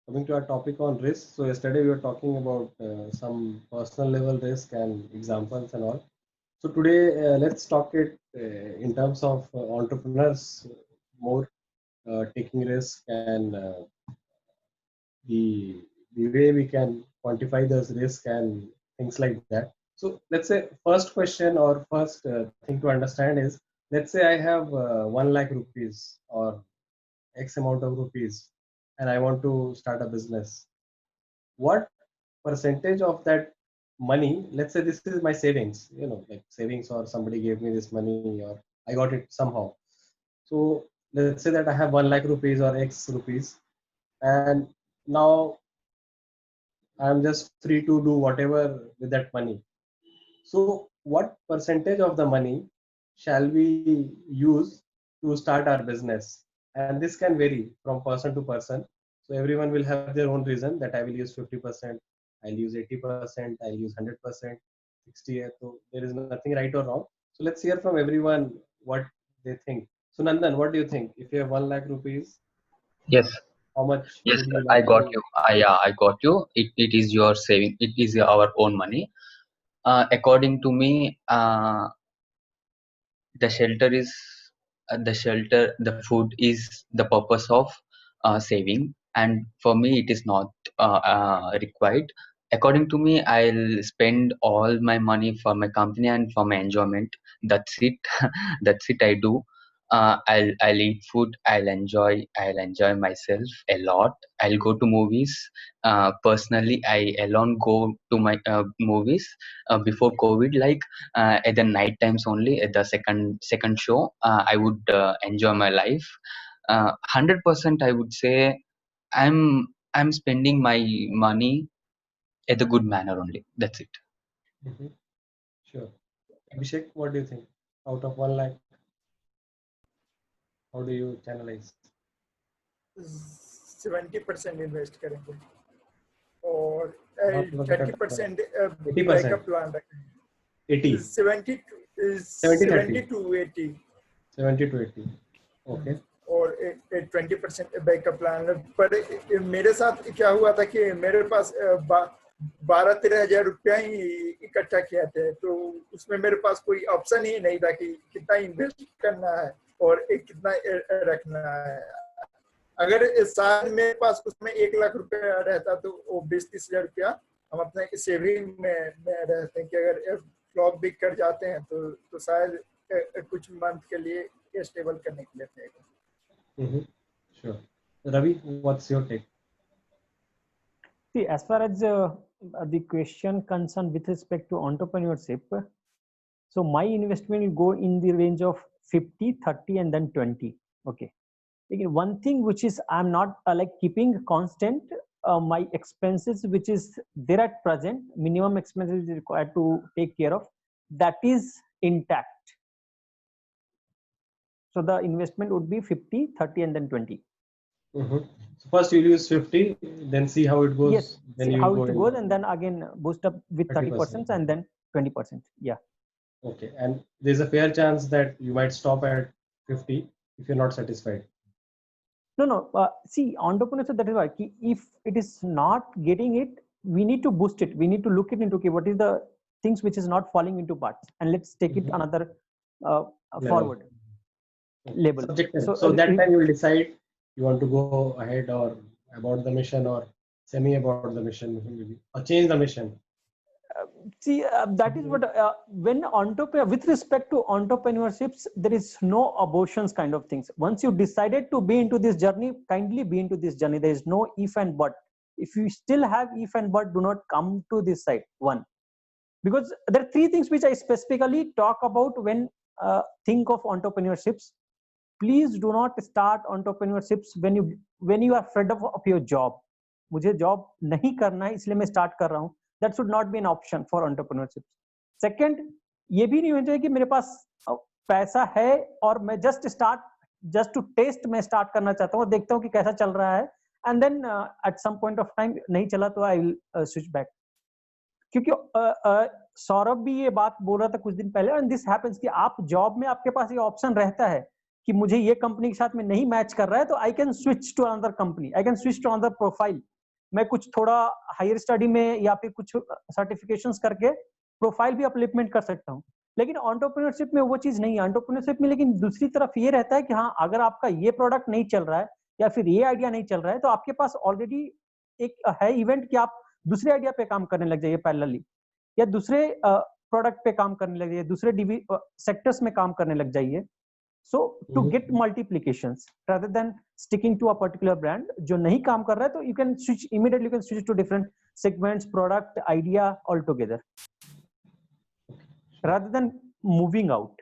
coming to our topic on risk. So yesterday we were talking about some personal level risk and examples and all. So today let's talk it in terms of entrepreneurs more taking risk and the the way we can quantify those risk and things like that. So let's say first question or first thing to understand is, let's say I have 1 lakh rupees or X amount of rupees and I want to start a business. What percentage of that money, let's say this is my savings, like savings, or somebody gave me this money, or I got it somehow. So let's say that I have 1 lakh rupees or X rupees, and now I'm just free to do whatever with that money. So what percentage of the money shall we use to start our business? And this can vary from person to person. So everyone will have their own reason that I will use 50%, I'll use 80%, I'll use 100%, 60. So there is nothing right or wrong. So let's hear from everyone what they think. So Nandan, what do you think? If you have 1 lakh rupees, Yes, how much yes, would you I like got to? you. I got you. It is your saving. It is our own money. According to me, the shelter is the food is the purpose of saving, and for me, it is not required. According to me, I'll spend all my money for my company and for my enjoyment. That's it. That's it. I do. I'll eat food. I'll enjoy myself a lot. I'll go to movies. Personally, I alone go to my movies before COVID. Like at the night times only, at the second show, I would enjoy my life. 100% I would say I'm spending my money at a good manner only. That's it. Mhm. Sure. Abhishek, what do you think? Out of 1 lakh, how do you channelize? 70% invest करेंगे और Not because of 30% 80%, backup plan रखेंगे. 80, 70 70, 70 30, to 80 70 to 80. Okay. और 20% backup plan. पर मेरे साथ क्या हुआ था कि मेरे पास 12-13 हजार रुपया ही इकट्ठा किया थे, तो उसमें मेरे पास कोई ऑप्शन ही नहीं था कि कितना इन्वेस्ट करना है और कितना रखना है. अगर इस साल मेरे पास उसमें 1 लाख रुपया रहता तो वो 20-30 हजार रुपया हम अपने सेविंग में रहते हैं कि अगर फ्लॉप भी कर जाते हैं तो शायद कुछ मंथ के लिए स्टेबल करने के लिए थे. Sure. Ravi, what's your take? See, as far as the question concerned with respect to entrepreneurship, so my investment will go in the range of 50, 30, and then 20. Okay. Again, one thing which is I'm not like keeping constant my expenses, which is there at present, minimum expenses is required to take care of, that is intact. So the investment would be 50, 30, and then 20. So first you'll use 50, then see how it goes. Yes, then see you how go it goes, and then again boost up with 30% and then 20%. Yeah. Okay, and there's a fair chance that you might stop at 50 if you're not satisfied. No. See, entrepreneurship, that is why if it is not getting it, we need to boost it. We need to look it into, okay, what is the things which is not falling into parts, and let's take it another forward level. Subjective. So that time you will decide you want to go ahead or about the mission or semi about the mission, maybe, or change the mission. See, that is what when with respect to entrepreneurships, there is no abortions kind of things. Once you decided to be into this journey, kindly be into this journey. There is no if and but. If you still have if and but, do not come to this side. One, because there are three things which I specifically talk about when think of entrepreneurships. Please do not start entrepreneurships when you are fed up of your job. मुझे job नहीं करना है इसलिए मैं start कर रहा हूँ. That should not be an option for entrepreneurship. Second, ये भी नहीं होना चाहिए कि मेरे पास पैसा है और मैं just to taste मैं start करना चाहता हूँ, देखता हूँ कि कैसा चल रहा है, and then at some point of time नहीं चला तो I will switch back. क्योंकि सौरभ भी ये बात बोल रहा था कुछ दिन पहले, and this happens कि आप जॉब में आपके पास ये ऑप्शन रहता है कि मुझे ये कंपनी के साथ में नहीं मैच कर रहा है तो I can switch to another company, I can switch to another profile. मैं कुछ थोड़ा हायर स्टडी में या फिर कुछ सर्टिफिकेशंस करके प्रोफाइल भी अपलिफ्टमेंट कर सकता हूँ। लेकिन एंटरप्रेन्योरशिप में वो चीज नहीं है। एंटरप्रेन्योरशिप में लेकिन दूसरी तरफ ये रहता है कि हाँ, अगर आपका ये प्रोडक्ट नहीं चल रहा है या फिर ये आइडिया नहीं चल रहा है, तो आपके पास ऑलरेडी एक है इवेंट कि आप दूसरे आइडिया पे काम करने लग जाइए पैरेलली, या दूसरे प्रोडक्ट पे काम करने लग जाइए, दूसरे सेक्टर्स में काम करने लग जाइए। So to get multiplications rather than sticking to a particular brand जो नहीं काम कर रहा है, तो you can switch immediately, you can switch to different segments, product, idea altogether rather than moving out.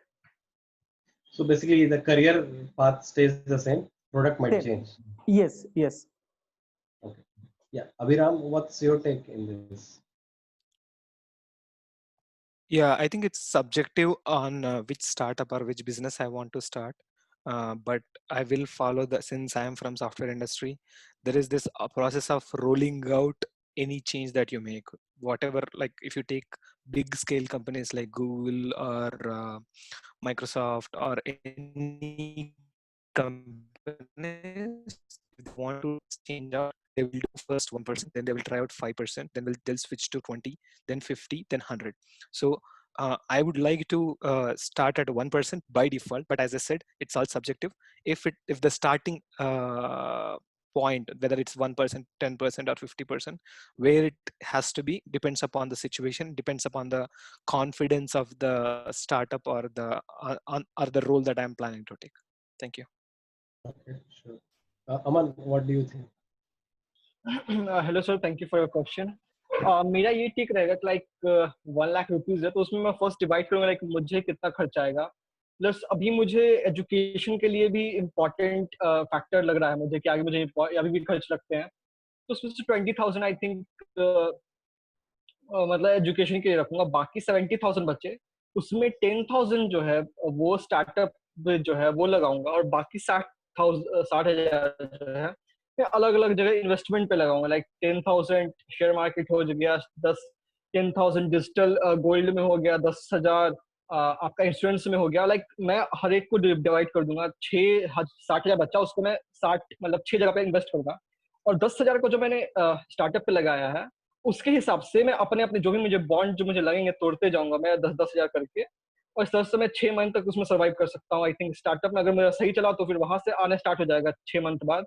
So basically the career path stays the same, product might Same. change. Yes, yes. Okay. Yeah, Abhiram, what's your take in this? Yeah, I think it's subjective on which startup or which business I want to start. But I will follow the, since I am from software industry, there is this process of rolling out any change that you make. Whatever, like if you take big scale companies like Google or Microsoft or any companies, if they want to change out, they will do first 1%, then they will try out 5%, then they'll switch to 20, then 50, then 100. So I would like to start at 1% by default, but as I said, it's all subjective. If the starting point, whether it's 1%, 10%, or 50%, where it has to be depends upon the situation, depends upon the confidence of the startup or the role that I'm planning to take. Thank you. Okay, sure. Aman, what do you think? Hello sir, thank you for your question. मेरा ये ठीक रहेगा कि like 1 lakh rupees है, तो उसमें मैं first divide करूंगा लाइक मुझे कितना खर्चा आएगा, प्लस अभी मुझे एजुकेशन के लिए भी इम्पोर्टेंट फैक्टर लग रहा है मुझे कि आगे मुझे अभी भी खर्च लगते हैं, तो उसमें से 20,000 आई थिंक मतलब एजुकेशन के लिए रखूंगा। बाकी 70,000 बचे, उसमें 10,000 जो है वो स्टार्टअप जो है वो लगाऊंगा, और बाकी 60,000 जो है मैं अलग अलग जगह इन्वेस्टमेंट पे लगाऊंगा। लाइक 10,000 शेयर मार्केट हो गया, 10,000 डिजिटल गोल्ड में हो गया, 10,000 आपका इंश्योरेंस में हो गया। लाइक मैं हर एक को डिवाइड कर दूंगा। 60,000 बच्चा, उसको मैं 60 मतलब 6 जगह पे इन्वेस्ट करूंगा, और 10,000 को जो मैंने स्टार्टअप पे लगाया है उसके हिसाब से मैं अपने अपने जो भी मुझे बॉन्ड जो मुझे लगेंगे तोड़ते जाऊंगा मैं 10,000 करके, और इस तरह से मैं 6 मंथ तक उसमें सर्वाइव कर सकता हूँ। आई थिंक स्टार्टअप में अगर मेरा सही चला तो फिर वहां से आने स्टार्ट हो जाएगा 6 मंथ बाद,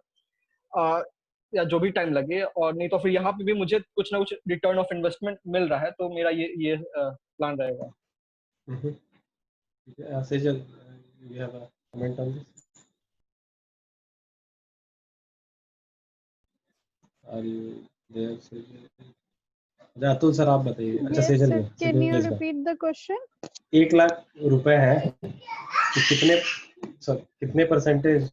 या जो भी टाइम लगे, और नहीं तो फिर यहाँ पे भी मुझे कुछ ना कुछ रिटर्न ऑफ इन्वेस्टमेंट मिल रहा है, तो मेरा ये प्लान रहेगा। Sejal, you have a comment on this? Are you there, Sejal? Atul sir आप बताइए। अच्छा Sejal, can you repeat the question? 1 lakh रुपए है, तो कितने percentage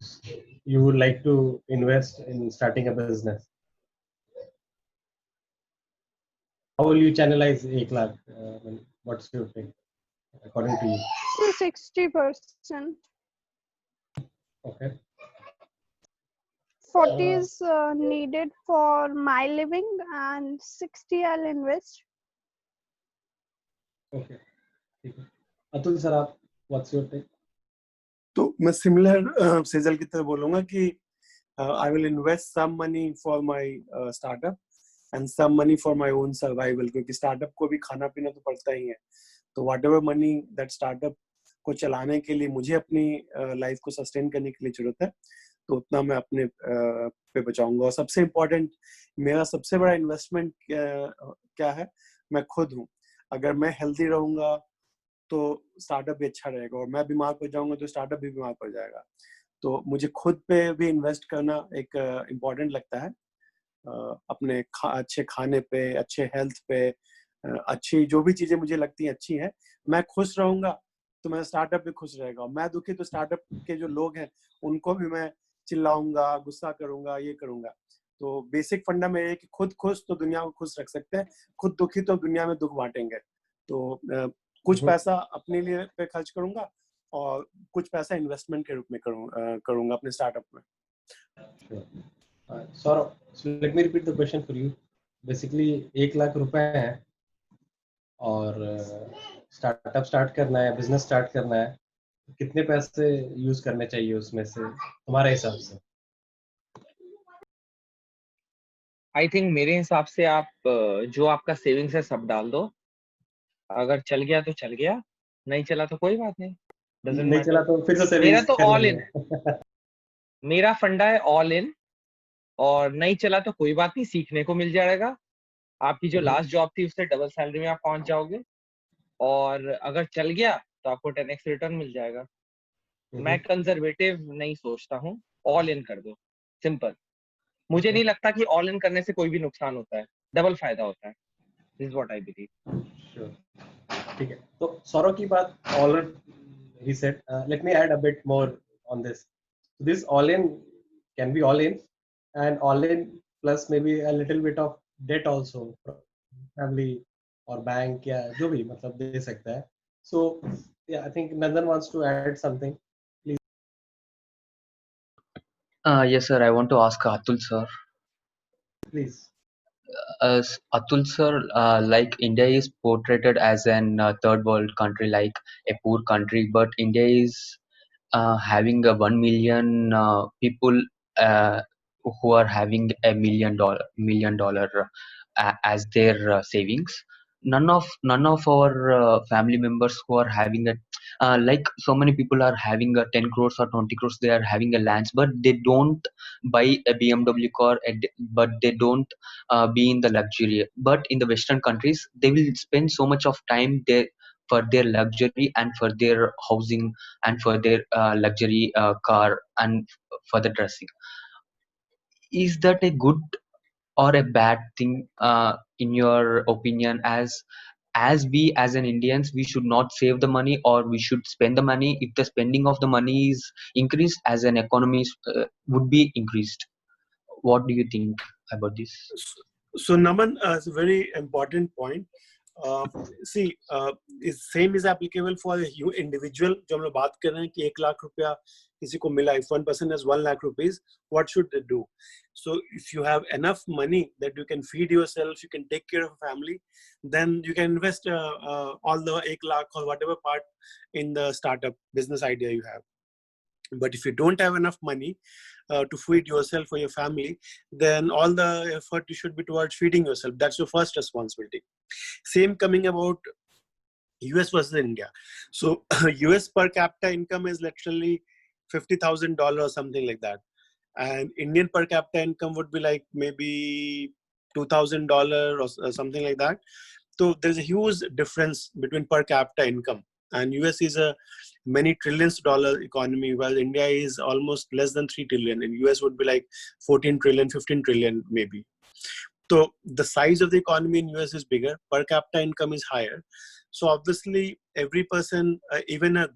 you would like to invest in starting a business? How will you channelize 1 lakh? What's your take according to you? So 60%. Okay. 40 is needed for my living and 60 I'll invest. Okay. ठीक है। Atul sir आप what's your take? तो मैं similar Sejal की तरह बोलूंगा कि I will invest some money for my startup and some money for my own survival, क्योंकि स्टार्टअप को भी खाना पीना तो पड़ता ही है। तो whatever money that स्टार्टअप को चलाने के लिए मुझे अपनी लाइफ को सस्टेन करने के लिए जरूरत है, तो उतना मैं अपने पे बचाऊंगा। और सबसे इम्पोर्टेंट, मेरा सबसे बड़ा इन्वेस्टमेंट क्या है? मैं खुद हूँ। अगर मैं हेल्दी रहूंगा तो स्टार्टअप भी अच्छा रहेगा, और मैं बीमार पड़ जाऊंगा तो स्टार्टअप भी बीमार पड़ जाएगा। तो मुझे खुद पे भी इन्वेस्ट करना एक इम्पोर्टेंट लगता है, अपने अच्छे खाने पे, अच्छे हेल्थ पे, अच्छी जो भी चीजें मुझे लगती हैं अच्छी हैं। मैं खुश रहूंगा तो मेरा स्टार्टअप भी खुश रहेगा। मैं दुखी तो स्टार्टअप के जो लोग हैं उनको भी मैं चिल्लाऊंगा, गुस्सा करूंगा, ये करूंगा। तो बेसिक फंडा में है कि खुद खुश तो दुनिया को खुश रख सकते हैं, खुद दुखी तो दुनिया में दुख बांटेंगे। तो कुछ पैसा अपने लिए पे खर्च करूंगा और कुछ पैसा इन्वेस्टमेंट के रूप में करूंगा अपने स्टार्टअप में। Saurabh, so let me repeat the question for you. Basically 1 lakh रुपए है और स्टार्टअप स्टार्ट करना है, बिजनेस स्टार्ट करना है, कितने पैसे यूज करने चाहिए उसमें से तुम्हारे हिसाब से? आई थिंक मेरे हिसाब से आप जो आपका सेविंग्स है सब डाल दो। अगर चल गया तो चल गया, नहीं चला तो कोई बात नहीं, डजंट नहीं चला मैटर। तो फिर से मेरा सेविंग्स तो कर ऑल इन, लेंगे। मेरा फंडा है ऑल इन। और नहीं चला तो कोई बात नहीं, सीखने को मिल जाएगा। आपकी जो लास्ट जॉब थी उससे डबल सैलरी में आप पहुंच जाओगे। और अगर चल गया तो आपको 10x रिटर्न मिल जाएगा। मैं कंजर्वेटिव नहीं सोचता हूँ, ऑल इन कर दो, सिंपल। मुझे नहीं लगता कि ऑल इन करने से कोई भी नुकसान होता है, डबल फायदा होता है। This is what I believe. Sure. ठीक है, तो सौरव की बात already he said. Let me add a bit more on this. This all in can be all in, and all in plus maybe a little bit of debt also, family or bank या जो भी मतलब दे सकता है. So yeah, I think Nandan wants to add something. Yes, sir. I want to ask Atul, sir. Please. Atul, sir, like India is portrayed as an third world country, like a poor country, but India is having a 1 million people who are having $1 million as their savings. None of our family members who are having a like so many people are having a 10 crores or 20 crores, they are having a lands, but they don't buy a BMW car, but they don't be in the luxury. But in the Western countries, they will spend so much of time there for their luxury and for their housing and for their luxury car and for the dressing. Is that a good or a bad thing in your opinion? As we as an Indians, we should not save the money or we should spend the money. If the spending of the money is increased, as an economy would be increased. What do you think about this? So Naman, it's a very important point. See, same is applicable for you individual. जो हम लोग बात कर रहे हैं कि 1 लाख रुपया किसी को मिला, if one person has 1 lakh rupees, what should they do? So if you have enough money that you can feed yourself, you can take care of a family, then you can invest all the 1 lakh or whatever part in the startup business idea you have. But if you don't have enough money to feed yourself or your family, then all the effort you should be towards feeding yourself. That's your first responsibility. Same coming about US versus India. So US per capita income is literally $50,000 or something like that. And Indian per capita income would be like maybe $2,000 or something like that. So there's a huge difference between per capita income. And US is a many trillions dollar economy, while India is almost less than 3 trillion. In US would be like 14 trillion, 15 trillion maybe. So the size of the economy in US is bigger, per capita income is higher. So obviously every person, even a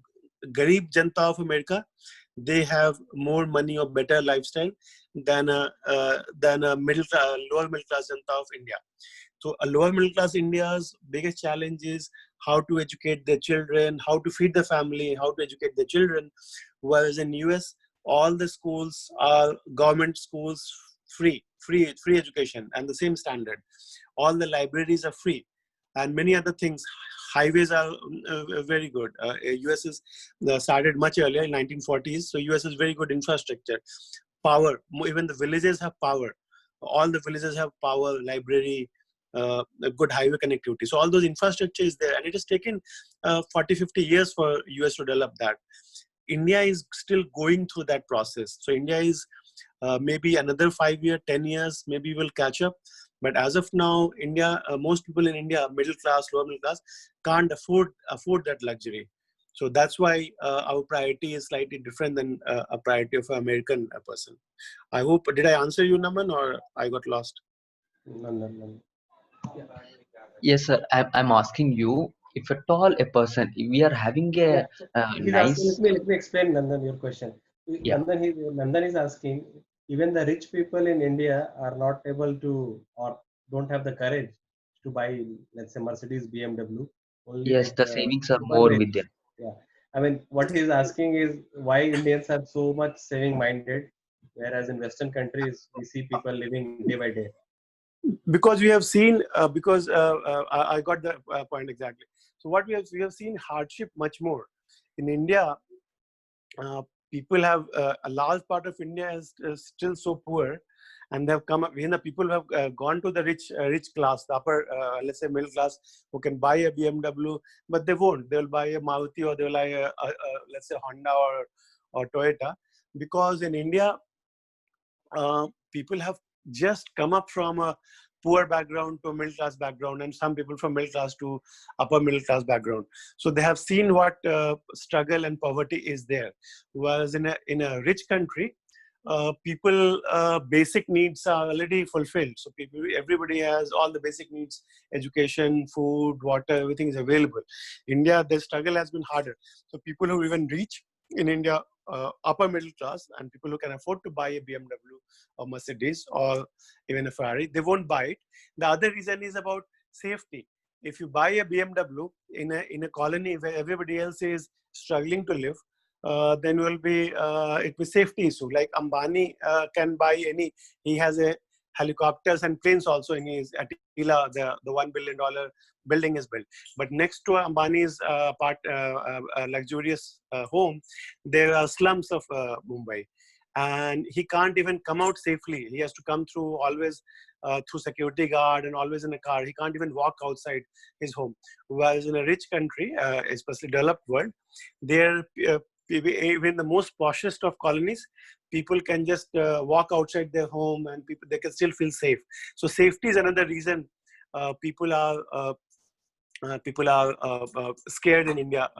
Garib Janta of America, they have more money or better lifestyle than a lower middle class Janta of India. So a lower middle class India's biggest challenge is how to educate their children, how to feed the family, how to educate their children. Whereas in US, all the schools are government schools, free education and the same standard. All the libraries are free and many other things. Highways are very good. US is started much earlier in 1940s. So US is very good infrastructure. Power, even the villages have power. All the villages have power, library, a good highway connectivity. So all those infrastructure is there, and it has taken 40-50 years for US to develop that. India is still going through that process. So India is maybe another 5 years, 10 years, maybe will catch up. But as of now, India, most people in India, middle class, lower middle class, can't afford that luxury. So that's why our priority is slightly different than a priority of an American person. I hope, did I answer you, Naman, or I got lost? No. Yeah. Yes, sir. I'm asking you, if at all a person, we are having a He's nice. asking, let me explain, Nandan, your question. Yeah. Nandan is asking, even the rich people in India are not able to or don't have the courage to buy, let's say, Mercedes, BMW. Only Yes, like the savings are super more rich. with them. Yeah. I mean, what he's asking is why Indians are so much saving minded, whereas in Western countries, we see people living day by day. Because we have seen, I got the point exactly. So what we have seen hardship much more in India. people have a large part of India is still so poor, and they have come up. The people who have gone to the rich class, the upper, let's say middle class, who can buy a BMW, but they won't. They will buy a Maruti, or they will buy let's say Honda or Toyota, because in India, people have just come up from a poor background to a middle class background, and some people from middle class to upper middle class background. So they have seen what struggle and poverty is there. Whereas in a rich country, people basic needs are already fulfilled. So everybody has all the basic needs: education, food, water, everything is available. India, the struggle has been harder. So people who even reach in India, upper middle class, and people who can afford to buy a BMW or Mercedes or even a Ferrari, they won't buy it. The other reason is about safety. If you buy a BMW in a colony where everybody else is struggling to live, then will be it will safety issue. Like Ambani can buy any. He has a helicopters and planes also in his Attila. The $1 billion building is built. But next to Ambani's luxurious home, there are slums of Mumbai, and he can't even come out safely. He has to come through always through security guard, and always in a car. He can't even walk outside his home. Whereas in a rich country, especially developed world, there even the most poshest of colonies, people can just walk outside their home, and they can still feel safe. So safety is another reason people are scared in India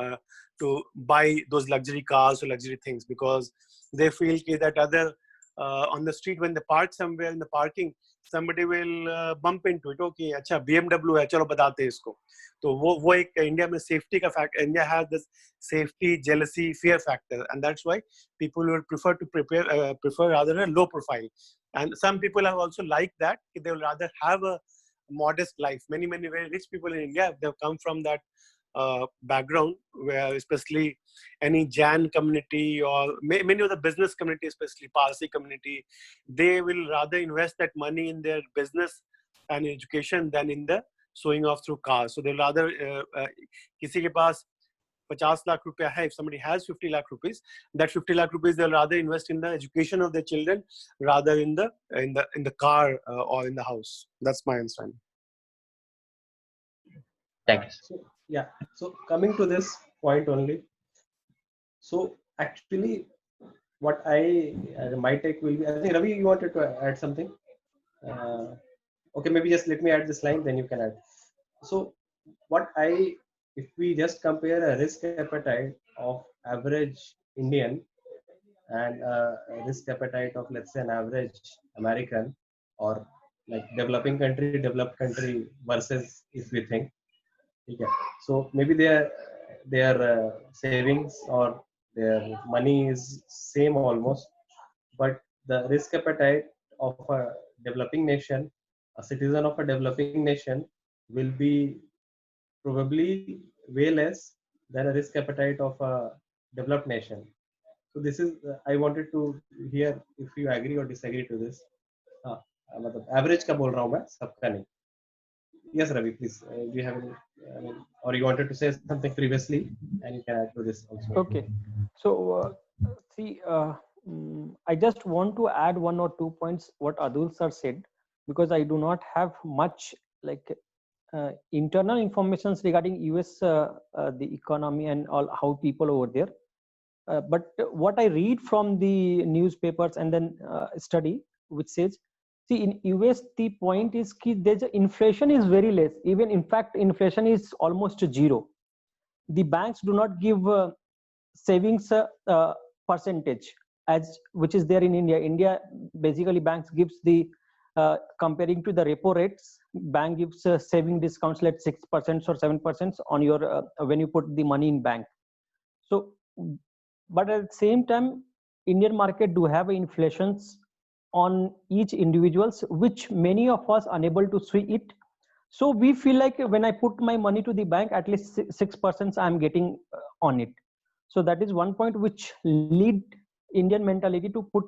to buy those luxury cars or luxury things, because they feel that other on the street, when they park somewhere in the parking, somebody will bump into it. Okay, अच्छा BMW है, चलो बताते हैं इसको. तो वो एक India में safety का fact. India has this safety, jealousy, fear factor, and that's why people will prefer to prefer rather a low profile. And some people have also like that. They will rather have a modest life. Many very rich people in India, they've come from that background, where especially any Jain community or many of the business community, especially Parsi community, they will rather invest that money in their business and education than in the showing off through cars. So they'll rather किसी के पास 50 lakh रुपया है, if somebody has 50 lakh rupees, that 50 lakh rupees they'll rather invest in the education of their children rather in the car or in the house. That's my understanding. Thank you. So, yeah. So coming to this point only. So actually, what my take will be. I think Ravi, you wanted to add something. Okay, maybe just let me add this line, then you can add. So if we just compare a risk appetite of average Indian and a risk appetite of, let's say, an average American, or like developed country versus, if we think, okay, so maybe their savings or their money is same almost, but the risk appetite of a developing nation, a citizen of a developing nation, will be probably way less than a risk appetite of a developed nation. So this is I wanted to hear if you agree or disagree to this. मतलब average का बोल रहा हूँ मैं, सबका नहीं. Yes, Ravi, please. Do you have any, or you wanted to say something previously, and you can add to this also. Okay. So see, I just want to add 1 or 2 points what Adul sir said, because I do not have much like internal informations regarding US, the economy and all, how people over there. But what I read from the newspapers and then study, which says, see, in US the point is there's inflation is very less. Even in fact, inflation is almost zero. The banks do not give savings percentage as which is there in India. India basically banks gives the comparing to the repo rates, bank gives saving discounts like 6% or 7% on your when you put the money in bank. So, but at the same time, Indian market do have inflations on each individuals, which many of us unable to see it. So we feel like when I put my money to the bank, at least 6% I'm getting on it. So that is one point which lead Indian mentality to put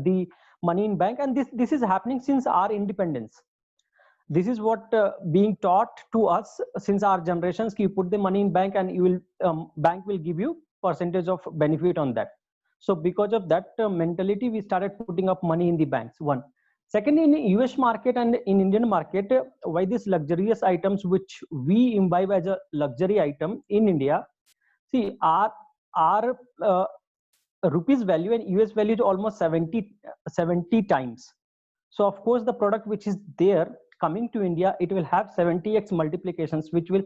the money in bank, and this is happening since our independence. This is what being taught to us since our generations. You put the money in bank and you will bank will give you percentage of benefit on that. So because of that mentality, we started putting up money in the banks. One. Second, in US market and in Indian market, why these luxurious items which we imbibe as a luxury item in India, see, our rupees value and US value is almost 70 times. So of course, the product which is there coming to India, it will have 70x multiplications, which will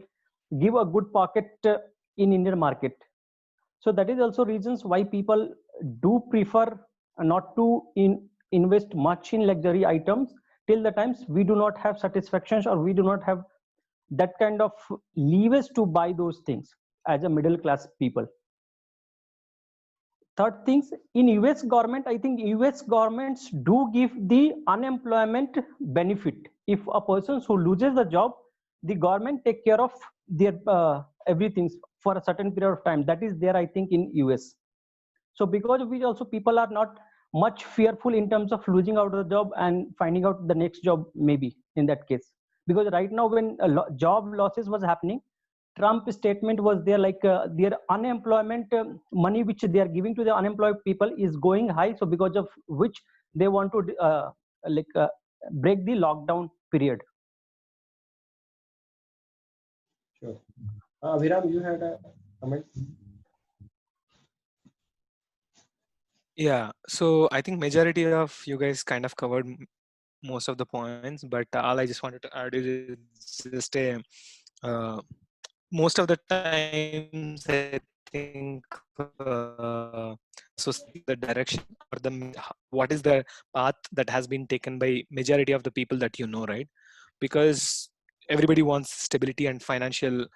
give a good pocket in Indian market. So that is also reasons why people do prefer not to invest much in luxury items till the times we do not have satisfactions or we do not have that kind of levers to buy those things as a middle class people. Third things, in US government, I think US governments do give the unemployment benefit. If a person who loses the job, the government take care of their everything for a certain period of time. That is there, I think, in US. So because of which also people are not much fearful in terms of losing out of the job and finding out the next job maybe in that case. Because right now when job losses was happening, Trump statement was there like their unemployment money which they are giving to the unemployed people is going high. So because of which they want to break the lockdown period. Sure. Abhiram, you had a comment? Yeah, so I think majority of you guys kind of covered most of the points, but all I just wanted to add is just a most of the times I think so the direction or what is the path that has been taken by majority of the people that you know, right? Because everybody wants stability and financial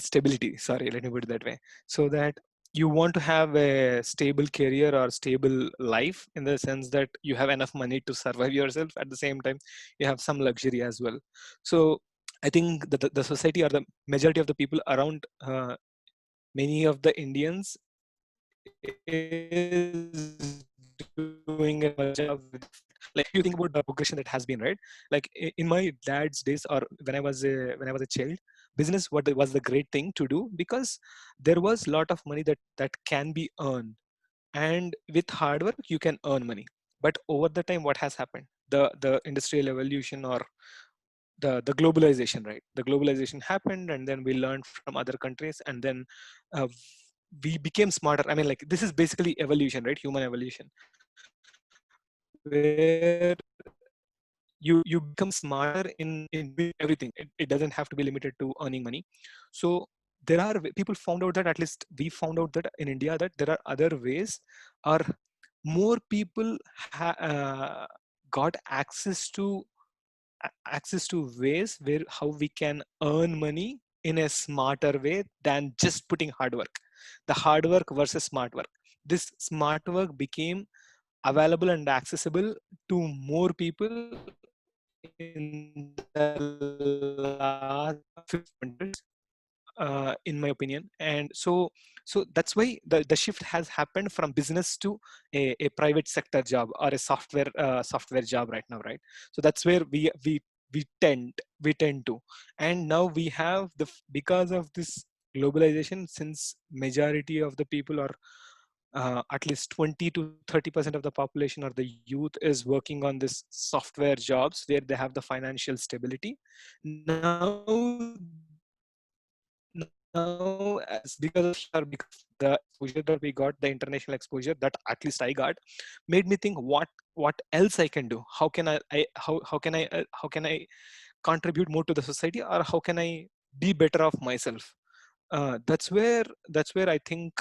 stability. Sorry, let me put it that way. So that you want to have a stable career or stable life in the sense that you have enough money to survive yourself. At the same time, you have some luxury as well. So I think the society or the majority of the people around many of the Indians is doing a good job with, like, you think about the progression that has been, right? Like in my dad's days or when I was a child, business was the great thing to do because there was a lot of money that can be earned, and with hard work you can earn money. But over the time, what has happened, the industrial evolution or the globalization, right? The globalization happened, and then we learned from other countries, and then uh, we became smarter. I mean, like, this is basically evolution, right? Human evolution, where you become smarter in doing everything. It doesn't have to be limited to earning money. So there are people found out that, at least we found out that in India, that there are other ways, or more people got access to ways where how we can earn money in a smarter way than just putting hard work. The hard work versus smart work. This smart work became available and accessible to more people in the last 50 years, in my opinion. And so that's why the shift has happened from business to a private sector job or a software job right now, right? So that's where we tend to. And now we have because of this globalization, since majority of the people are at least 20 to 30% of the population or the youth is working on this software jobs where they have the financial stability. Now, as because the exposure that we got, the international exposure that at least I got, made me think what else I can do. How can how can I contribute more to the society, or how can I be better of myself? That's where I think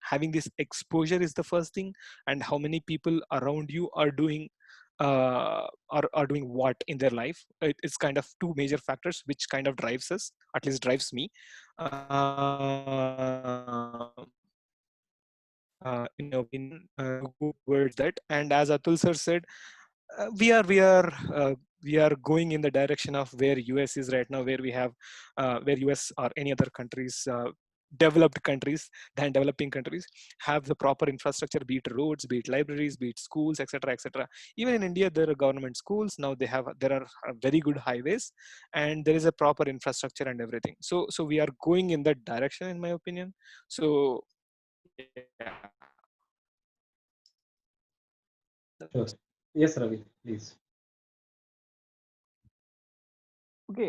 having this exposure is the first thing, and how many people around you are doing are doing what in their life. It's kind of two major factors which kind of drives us, at least drives me. In my opinion, good words that. And as Atul sir said, we are going in the direction of where US is right now, where we have where US or any other countries, developed countries than developing countries, have the proper infrastructure, be it roads, be it libraries, be it schools, etc., etc. Even in India, there are government schools now. There are very good highways, and there is a proper infrastructure and everything. So we are going in that direction, in my opinion. So Sure. Yes, Ravi, please. Okay,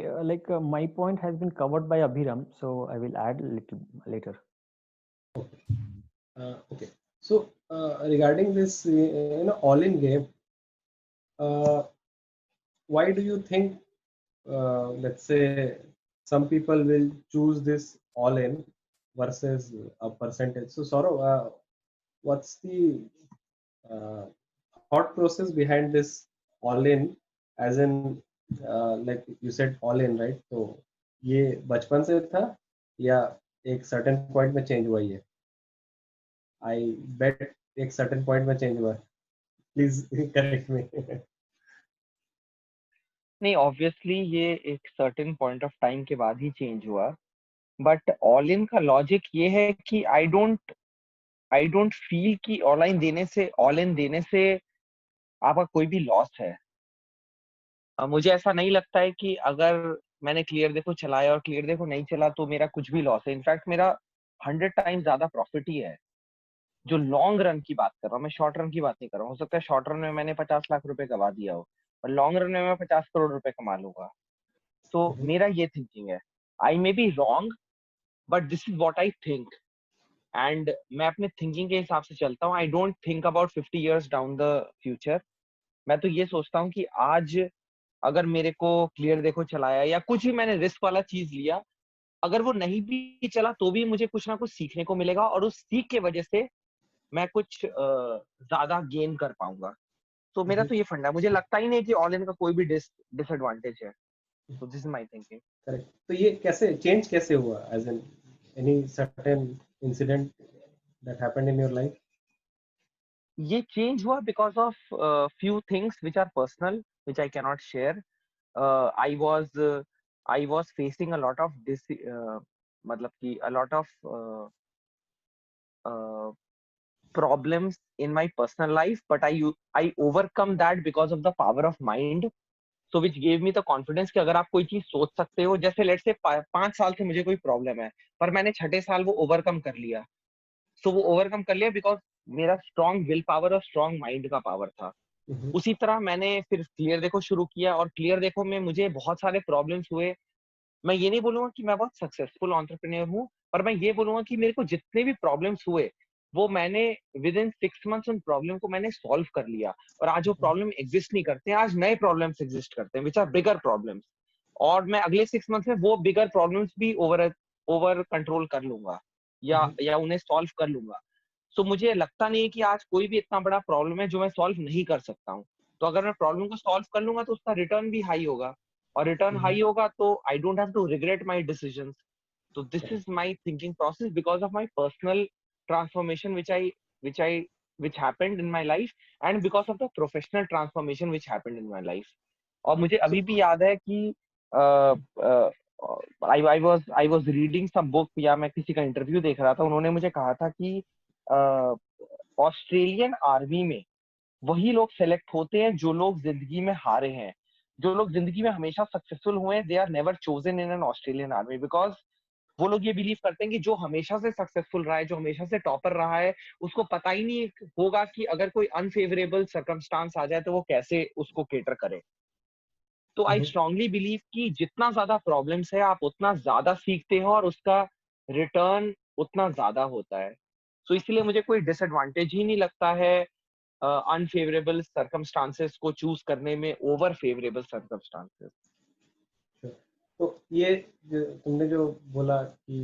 my point has been covered by Abhiram, so I will add a little later. Okay. So regarding this, all-in game, why do you think, let's say, some people will choose this all-in versus a percentage? So, Saurav, what's the uh, thought process behind this all-in, as in, like you said, all-in, right? तो ये बचपन से था या एक certain point में change हुआ ये? I bet एक certain point में change हुआ. Please correct me. नहीं, ऑब्वियसली ये एक सर्टेन पॉइंट ऑफ टाइम के बाद ही चेंज हुआ, बट ऑल इन का लॉजिक ये है कि आई डोंट फील कि ऑल इन देने से आपका कोई भी लॉस है। मुझे ऐसा नहीं लगता है कि अगर मैंने क्लियर देखो चलाया और क्लियर देखो नहीं चला तो मेरा कुछ भी लॉस है। इनफैक्ट मेरा 100 टाइम्स ज्यादा प्रॉफिट ही है। जो लॉन्ग रन की बात कर रहा हूँ मैं, शॉर्ट रन की बात नहीं कर रहा हूँ। हो सकता है शॉर्ट रन में मैंने 50 लाख रुपए गवा दिया हो, और लॉन्ग रन में मैं 50 करोड़ रुपए कमा लूंगा। तो मेरा ये थिंकिंग है। I may be wrong, but this is what I think, and मैं अपने थिंकिंग के हिसाब से चलता हूँ। I don't think about 50 years down the future. मैं तो ये सोचता हूँ कि आज अगर मेरे को क्लियर देखो चलाया या कुछ भी मैंने रिस्क वाला चीज लिया, अगर वो नहीं भी चला तो भी मुझे कुछ ना कुछ सीखने को मिलेगा, और उस सीख के वजह से मैं कुछ ज्यादा गेन कर पाऊंगा। तो मेरा तो ये फंडा है। मुझे लगता ही नहीं कि ऑल इन का कोई भी डिसएडवांटेज है। तो this is my thinking. Correct. तो ये कैसे चेंज कैसे हुआ, as in any certain incident that happened in your life? ये चेंज हुआ because of few things which are personal, which I can not share. I was facing a lot of मतलब कि a lot of problems in my personal life, but I overcome that because of the power of mind, so which gave me the confidence कि अगर आप कोई चीज सोच सकते हो, जैसे लेट्स से 5 साल से मुझे कोई प्रॉब्लम है पर मैंने 6ठे साल वो ओवरकम कर लिया। सो वो ओवरकम कर लिया बिकॉज मेरा स्ट्रॉन्ग विल पावर और स्ट्रॉन्ग माइंड का पावर था। उसी तरह मैंने फिर क्लियर देखो शुरू किया, और क्लियर देखो में मुझे बहुत सारे प्रॉब्लम्स हुए। मैं ये नहीं बोलूंगा कि मैं बहुत सक्सेसफुल एंटरप्रेन्योर हूँ, पर मैं ये बोलूंगा कि मेरे को जितने भी प्रॉब्लम्स हुए वो मैंने विद इन 6 months उन प्रॉब्लम को मैंने सॉल्व कर लिया, और आज वो प्रॉब्लम एग्जिस्ट नहीं करते हैं। आज नए प्रॉब्लम्स एग्जिस्ट करते हैं विच आर बिगर प्रॉब्लम्स, और मैं अगले 6 months में वो बिगर प्रॉब्लम्स भी ओवर कंट्रोल कर लूंगा या उन्हें सॉल्व कर लूंगा। सो मुझे लगता नहीं है कि आज कोई भी इतना बड़ा प्रॉब्लम है जो मैं सॉल्व नहीं कर सकता हूँ। तो अगर मैं प्रॉब्लम को सॉल्व कर लूंगा तो उसका रिटर्न भी हाई होगा, और रिटर्न हाई होगा तो I don't have to regret my decisions. So this is my thinking process because of my personal transformation which happened in my life, and because of the professional transformation which happened in my life. और मुझे अभी भी याद है कि I was reading some book, या मैं किसी का इंटरव्यू देख रहा था, उन्होंने मुझे कहा था कि ऑस्ट्रेलियन आर्मी में वही लोग सेलेक्ट होते हैं जो लोग जिंदगी में हारे हैं। जो लोग जिंदगी में हमेशा सक्सेसफुल हुए हैं, they are never chosen in an Australian army, because वो लोग ये बिलीव करते हैं कि जो हमेशा से सक्सेसफुल रहा है, जो हमेशा से टॉपर रहा है, उसको पता ही नहीं होगा कि अगर कोई अनफेवरेबल सर्कमस्टांस आ जाए तो वो कैसे उसको केटर करे। तो आई स्ट्रांगली बिलीव कि जितना ज्यादा प्रॉब्लम्स है आप उतना ज्यादा सीखते हो और उसका रिटर्न उतना ज्यादा होता है। तो इसलिए मुझे कोई डिसएडवांटेज ही नहीं लगता है अनफेवरेबल सर्कमस्टांसेस को चूज करने में ओवर फेवरेबल सर्कमस्टांसेस। तो ये तुमने जो बोला कि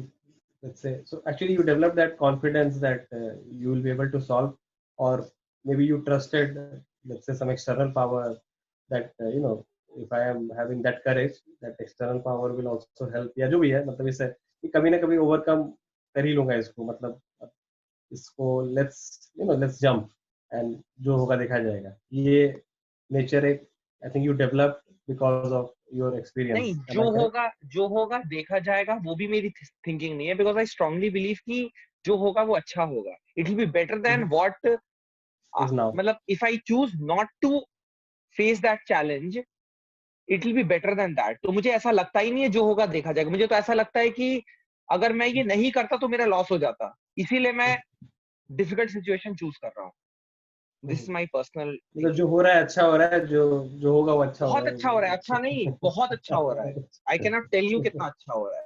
let's say, so actually you developed that confidence that you will be able to solve, or maybe you trusted, let's say, some external power that if I am having that courage, that external power will also help, या जो भी है, मतलब इसे कि कभी ना कभी ओवरकम कर ही लूंगा इसको, मतलब इसको let's jump and जो होगा देखा जाएगा। ये नेचर एक I think you develop because of your experience. नहीं, जो होगा देखा जाएगा वो भी मेरी थिंकिंग नहीं है, बिकॉज आई स्ट्रांगली बिलीव कि जो होगा वो अच्छा होगा। It will be better than what is now, मतलब if I choose not to face that challenge, it will be better than that. तो मुझे ऐसा लगता ही नहीं है जो होगा देखा जाएगा। मुझे तो ऐसा लगता है कि अगर मैं ये नहीं करता तो मेरा लॉस हो जाता, इसीलिए मैं डिफिकल्ट सिचुएशन चूज कर रहा हूँ. This is my personal. मतलब जो हो रहा है अच्छा हो रहा है, जो जो होगा वो अच्छा बहुत होगा. अच्छा हो रहा है, अच्छा नहीं, बहुत अच्छा हो रहा है. I can not tell you कितना अच्छा हो रहा है.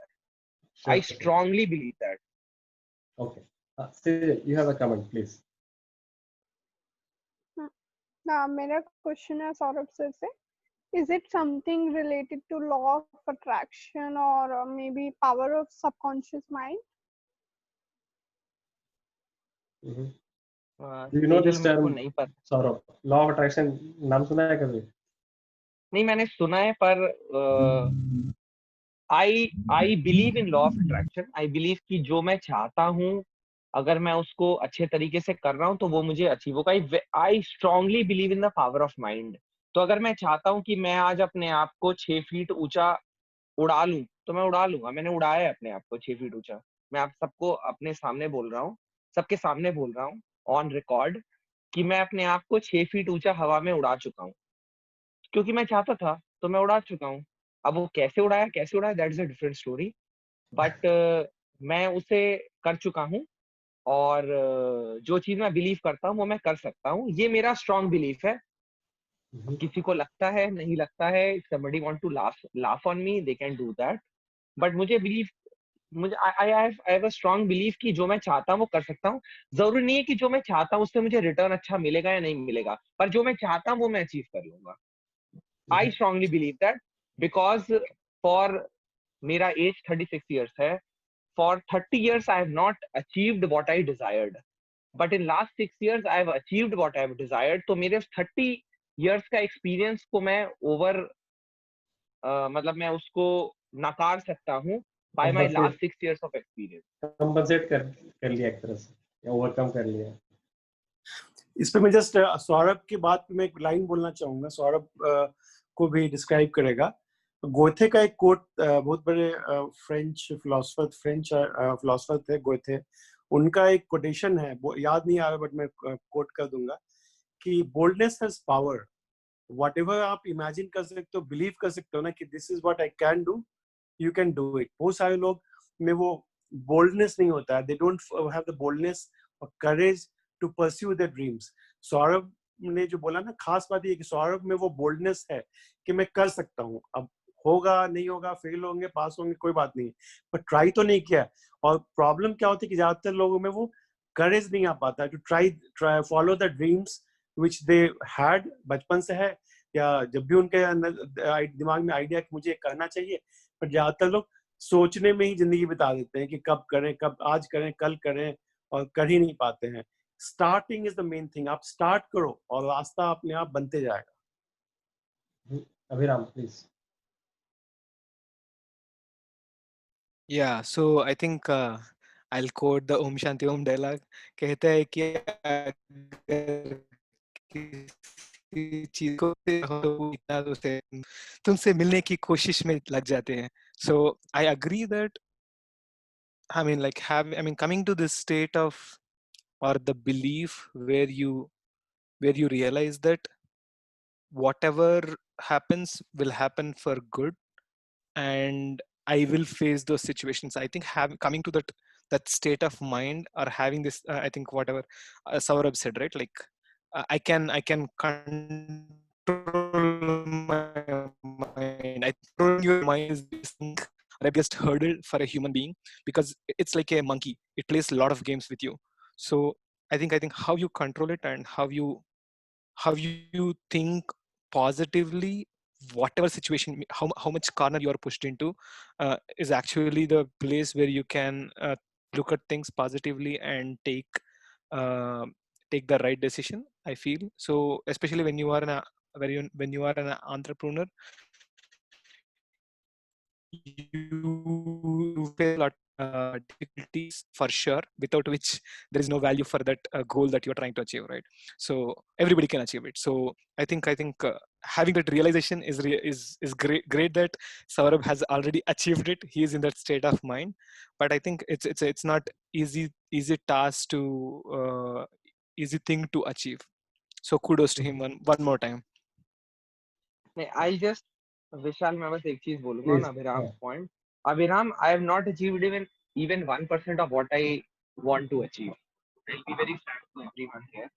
Sure, I sure. Strongly believe that. Okay. Sejal, you have a comment, please. मेरा क्वेश्चन है सौरभ सर से. Is it something related to law of attraction or maybe power of subconscious mind? Mhm. Do you know Sejal this मेरे को term, नहीं पता. Saurabh? Law of attraction नाम सुना है कभी? नहीं, मैंने सुना है, पर I believe in law of attraction. I believe कि जो मैं चाहता हूँ, अगर मैं उसको अच्छे तरीके से कर रहा हूँ तो वो मुझे अचीव होगा. I strongly believe in the power of mind. तो अगर मैं चाहता हूँ कि मैं आज अपने आप को 6 फीट ऊंचा उड़ा लूं, तो मैं उड़ा लूंगा. मैंने उड़ाया है अपने आप को 6 फीट ऊंचा. मैं आप सबको अपने सामने बोल रहा हूँ, सबके सामने बोल रहा हूँ, ऑन रिकॉर्ड, कि मैं अपने आप को 6 फीट ऊंचा हवा में उड़ा चुका हूँ. क्योंकि मैं चाहता था, तो मैं उड़ा चुका हूँ. अब वो कैसे उड़ाया that is a different story. But मैं उसे कर चुका हूँ. और जो चीज मैं बिलीव करता हूँ वो मैं कर सकता हूँ. ये मेरा स्ट्रांग बिलीफ है. किसी को लगता है, नहीं लगता है, somebody want to laugh on me, they can do that. But मुझे बिलीव, मुझे I have a strong belief कि जो मैं चाहता हूँ वो कर सकता हूँ. जरूरी नहीं है कि जो मैं चाहता हूँ उससे मुझे रिटर्न अच्छा मिलेगा या नहीं मिलेगा, पर जो मैं चाहता हूँ वो मैं अचीव कर लूंगा. I strongly believe that, because for मेरा एज 36 ईयर्स है. For 30 years, I have not achieved what I desired. But in last 6 years, I have achieved what I have desired. तो मेरे 30 years का experience को मैं मतलब मैं उसको नकार सकता हूँ by my last 6 years of experience. Compensate कर लिया एक तरह से, या ओवरकम कर लिया. इस पे मैं जस्ट सौरभ की बात पे मैं एक लाइन बोलना चाहूंगा. सौरभ को भी डिस्क्राइब करेगा. गोथे का एक कोट, बहुत बड़े फ्रेंच फिलोसोफर थे गोथे. उनका एक कोटेशन है, वो याद नहीं आ रहा, बट मैं कोट कर दूंगा कि बोल्डनेस हैज पावर. व्हाटएवर आप इमेजिन कर सकते हो, बिलीव कर सकते हो ना कि this is what I can do, you can do it. बहुत सारे लोग में वो बोल्डनेस नहीं होता है. They don't have the boldness और courage to pursue their dreams. Saurabh ने जो बोला ना, खास बात ये कि सौरभ में वो बोल्डनेस है कि मैं कर सकता हूँ. अब होगा नहीं होगा, फेल होंगे पास होंगे, कोई बात नहीं, पर ट्राई तो नहीं किया. और प्रॉब्लम क्या होती है कि ज्यादातर लोगों में वो करेज नहीं आ पाता to try follow the dreams which they had बचपन से है, या जब भी उनके दिमाग में आइडिया कि मुझे करना चाहिए. पर ज्यादातर लोग सोचने में ही जिंदगी बिता देते हैं कि कब करें, कब आज करें, कल करें, और कर ही नहीं पाते हैं. Starting is the main thing. आप स्टार्ट करो और रास्ता अपने आप बनते जाएगा. अभिराम, please. Yeah, so I think I'll quote the Om Shanti Om dialogue. कहता है कि अगर किसी चीज को हो इतना तो तुमसे मिलने की कोशिश में लग जाते हैं. So I agree that, I mean, like coming to this state of, or the belief where you realize that whatever happens will happen for good, and I will face those situations. I think coming to that state of mind, or having this, I think whatever Saurabh said, right? Like I can control my mind. I control your mind is this thing, the biggest hurdle for a human being, because it's like a monkey. It plays a lot of games with you. So I think how you control it, and how you think positively, whatever situation, how much corner you are pushed into, is actually the place where you can look at things positively and take the right decision, I feel. So especially when you are an entrepreneur, you face a lot difficulties for sure, without which there is no value for that goal that you're trying to achieve, right? So everybody can achieve it. So I think having that realization is great that Saurabh has already achieved it. He is in that state of mind, but I think it's not easy task to easy thing to achieve. So kudos to him one more time. I'll just, विशाल, मैं बस एक चीज बोलूंगा Please. ना अभिराम Yeah. Point. Abhiram, I have not achieved even 1% of what I want to achieve. I'll be very frank to everyone here.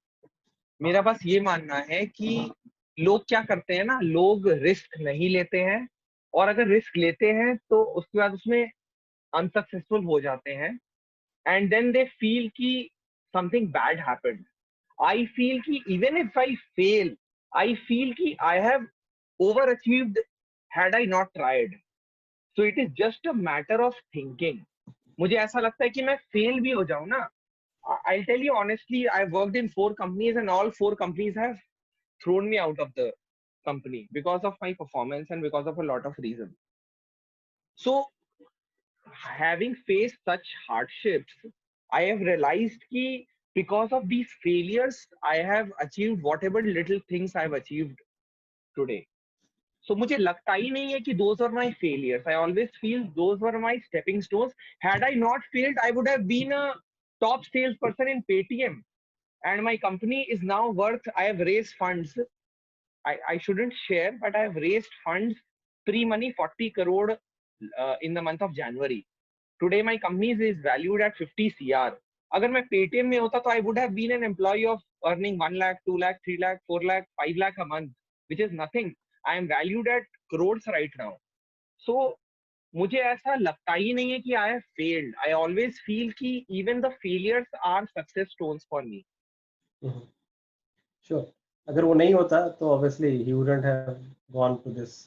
मेरा बस ये मानना है कि लोग क्या करते हैं ना, लोग रिस्क नहीं लेते हैं, और अगर रिस्क लेते हैं तो उसके बाद उसमें अनसक्सेसफुल हो जाते हैं, एंड देन दे फील कि something bad happened. I feel कि even if I fail, I feel कि I have over achieved had I not tried. So it is just a matter of thinking. मुझे ऐसा लगता है कि मैं fail भी हो जाऊं ना, I'll tell you honestly, I've worked in 4 companies and all 4 companies have thrown me out of the company because of my performance and because of a lot of reasons. So, having faced such hardships, I have realized कि because of these failures, I have achieved whatever little things I've achieved today. So मुझे लगता ही नहीं है कि those were my failures. I always feel those were my stepping stones. Had I not failed, I would have been a top salesperson in Paytm. And my company is now worth, I have raised funds. I shouldn't share, but I have raised funds, pre-money 40 crore in the month of January. Today my company is valued at 50 CR. अगर मैं Paytm में होता तो I would have been an employee of earning 1 lakh, 2 lakh, 3 lakh, 4 lakh, 5 lakh a month, which is nothing. I am valued at crores right now. So मुझे ऐसा लगता ही नहीं है कि I have failed. I always feel कि even the failures are success stones for me. Sure. अगर वो नहीं होता तो obviously he wouldn't have gone to this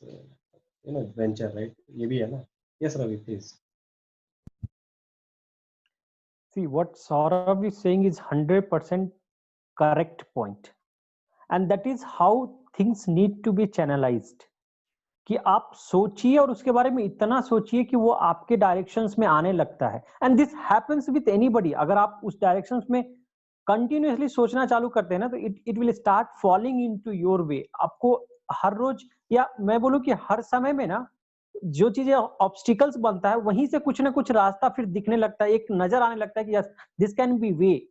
venture, right? ये भी है ना. Yes, Ravi, please. See, what Saurabh is saying is 100% correct point, and that is how things need to be channelized. कि आप सोचिए और उसके बारे में इतना सोचिए कि वो आपके डायरेक्शंस में आने लगता है. And this happens with anybody. अगर आप उस डायरेक्शंस में कंटिन्यूअसली सोचना चालू करते हैं ना, तो it will start falling into your way. आपको हर रोज, या मैं बोलूं कि हर समय में ना, जो चीजें ऑब्स्टिकल्स बनता है वहीं से कुछ ना कुछ रास्ता फिर दिखने लगता है, एक नजर आने लगता है कि yes this can be way.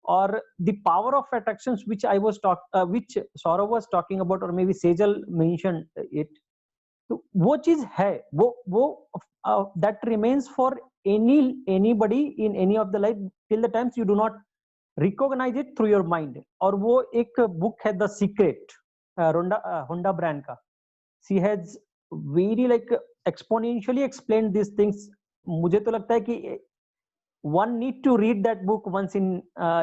और the power of attractions which I was which Saurabh was talking about, और maybe Sejal mentioned it. तो वो चीज है, वो that remains for anybody in any of the life till the times you do not recognize it through your mind. और वो एक book है द सीक्रेट, होंडा ब्रांड का. She has very like exponentially explained these things. मुझे तो लगता है कि one need to read that book once in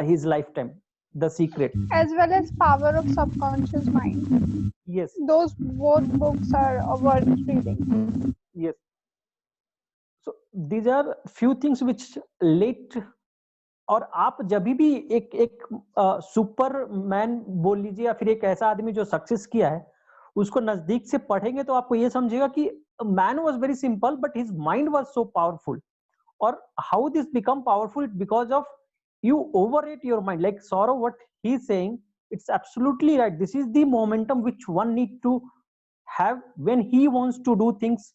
his lifetime, The Secret. As well as Power of Subconscious Mind. Yes. Those both books are worth reading. Yes. So these are few things which late, और आप जब भी एक Superman बोल लीजिए या फिर एक ऐसा आदमी जो सक्सेस किया है उसको नजदीक से पढ़ेंगे तो आपको ये समझेगा कि man was very simple but his mind was so powerful. और how this become powerful because of you overrate your mind. Like Saurav, what he's saying, it's absolutely right. This is the momentum which one need to have when he wants to do things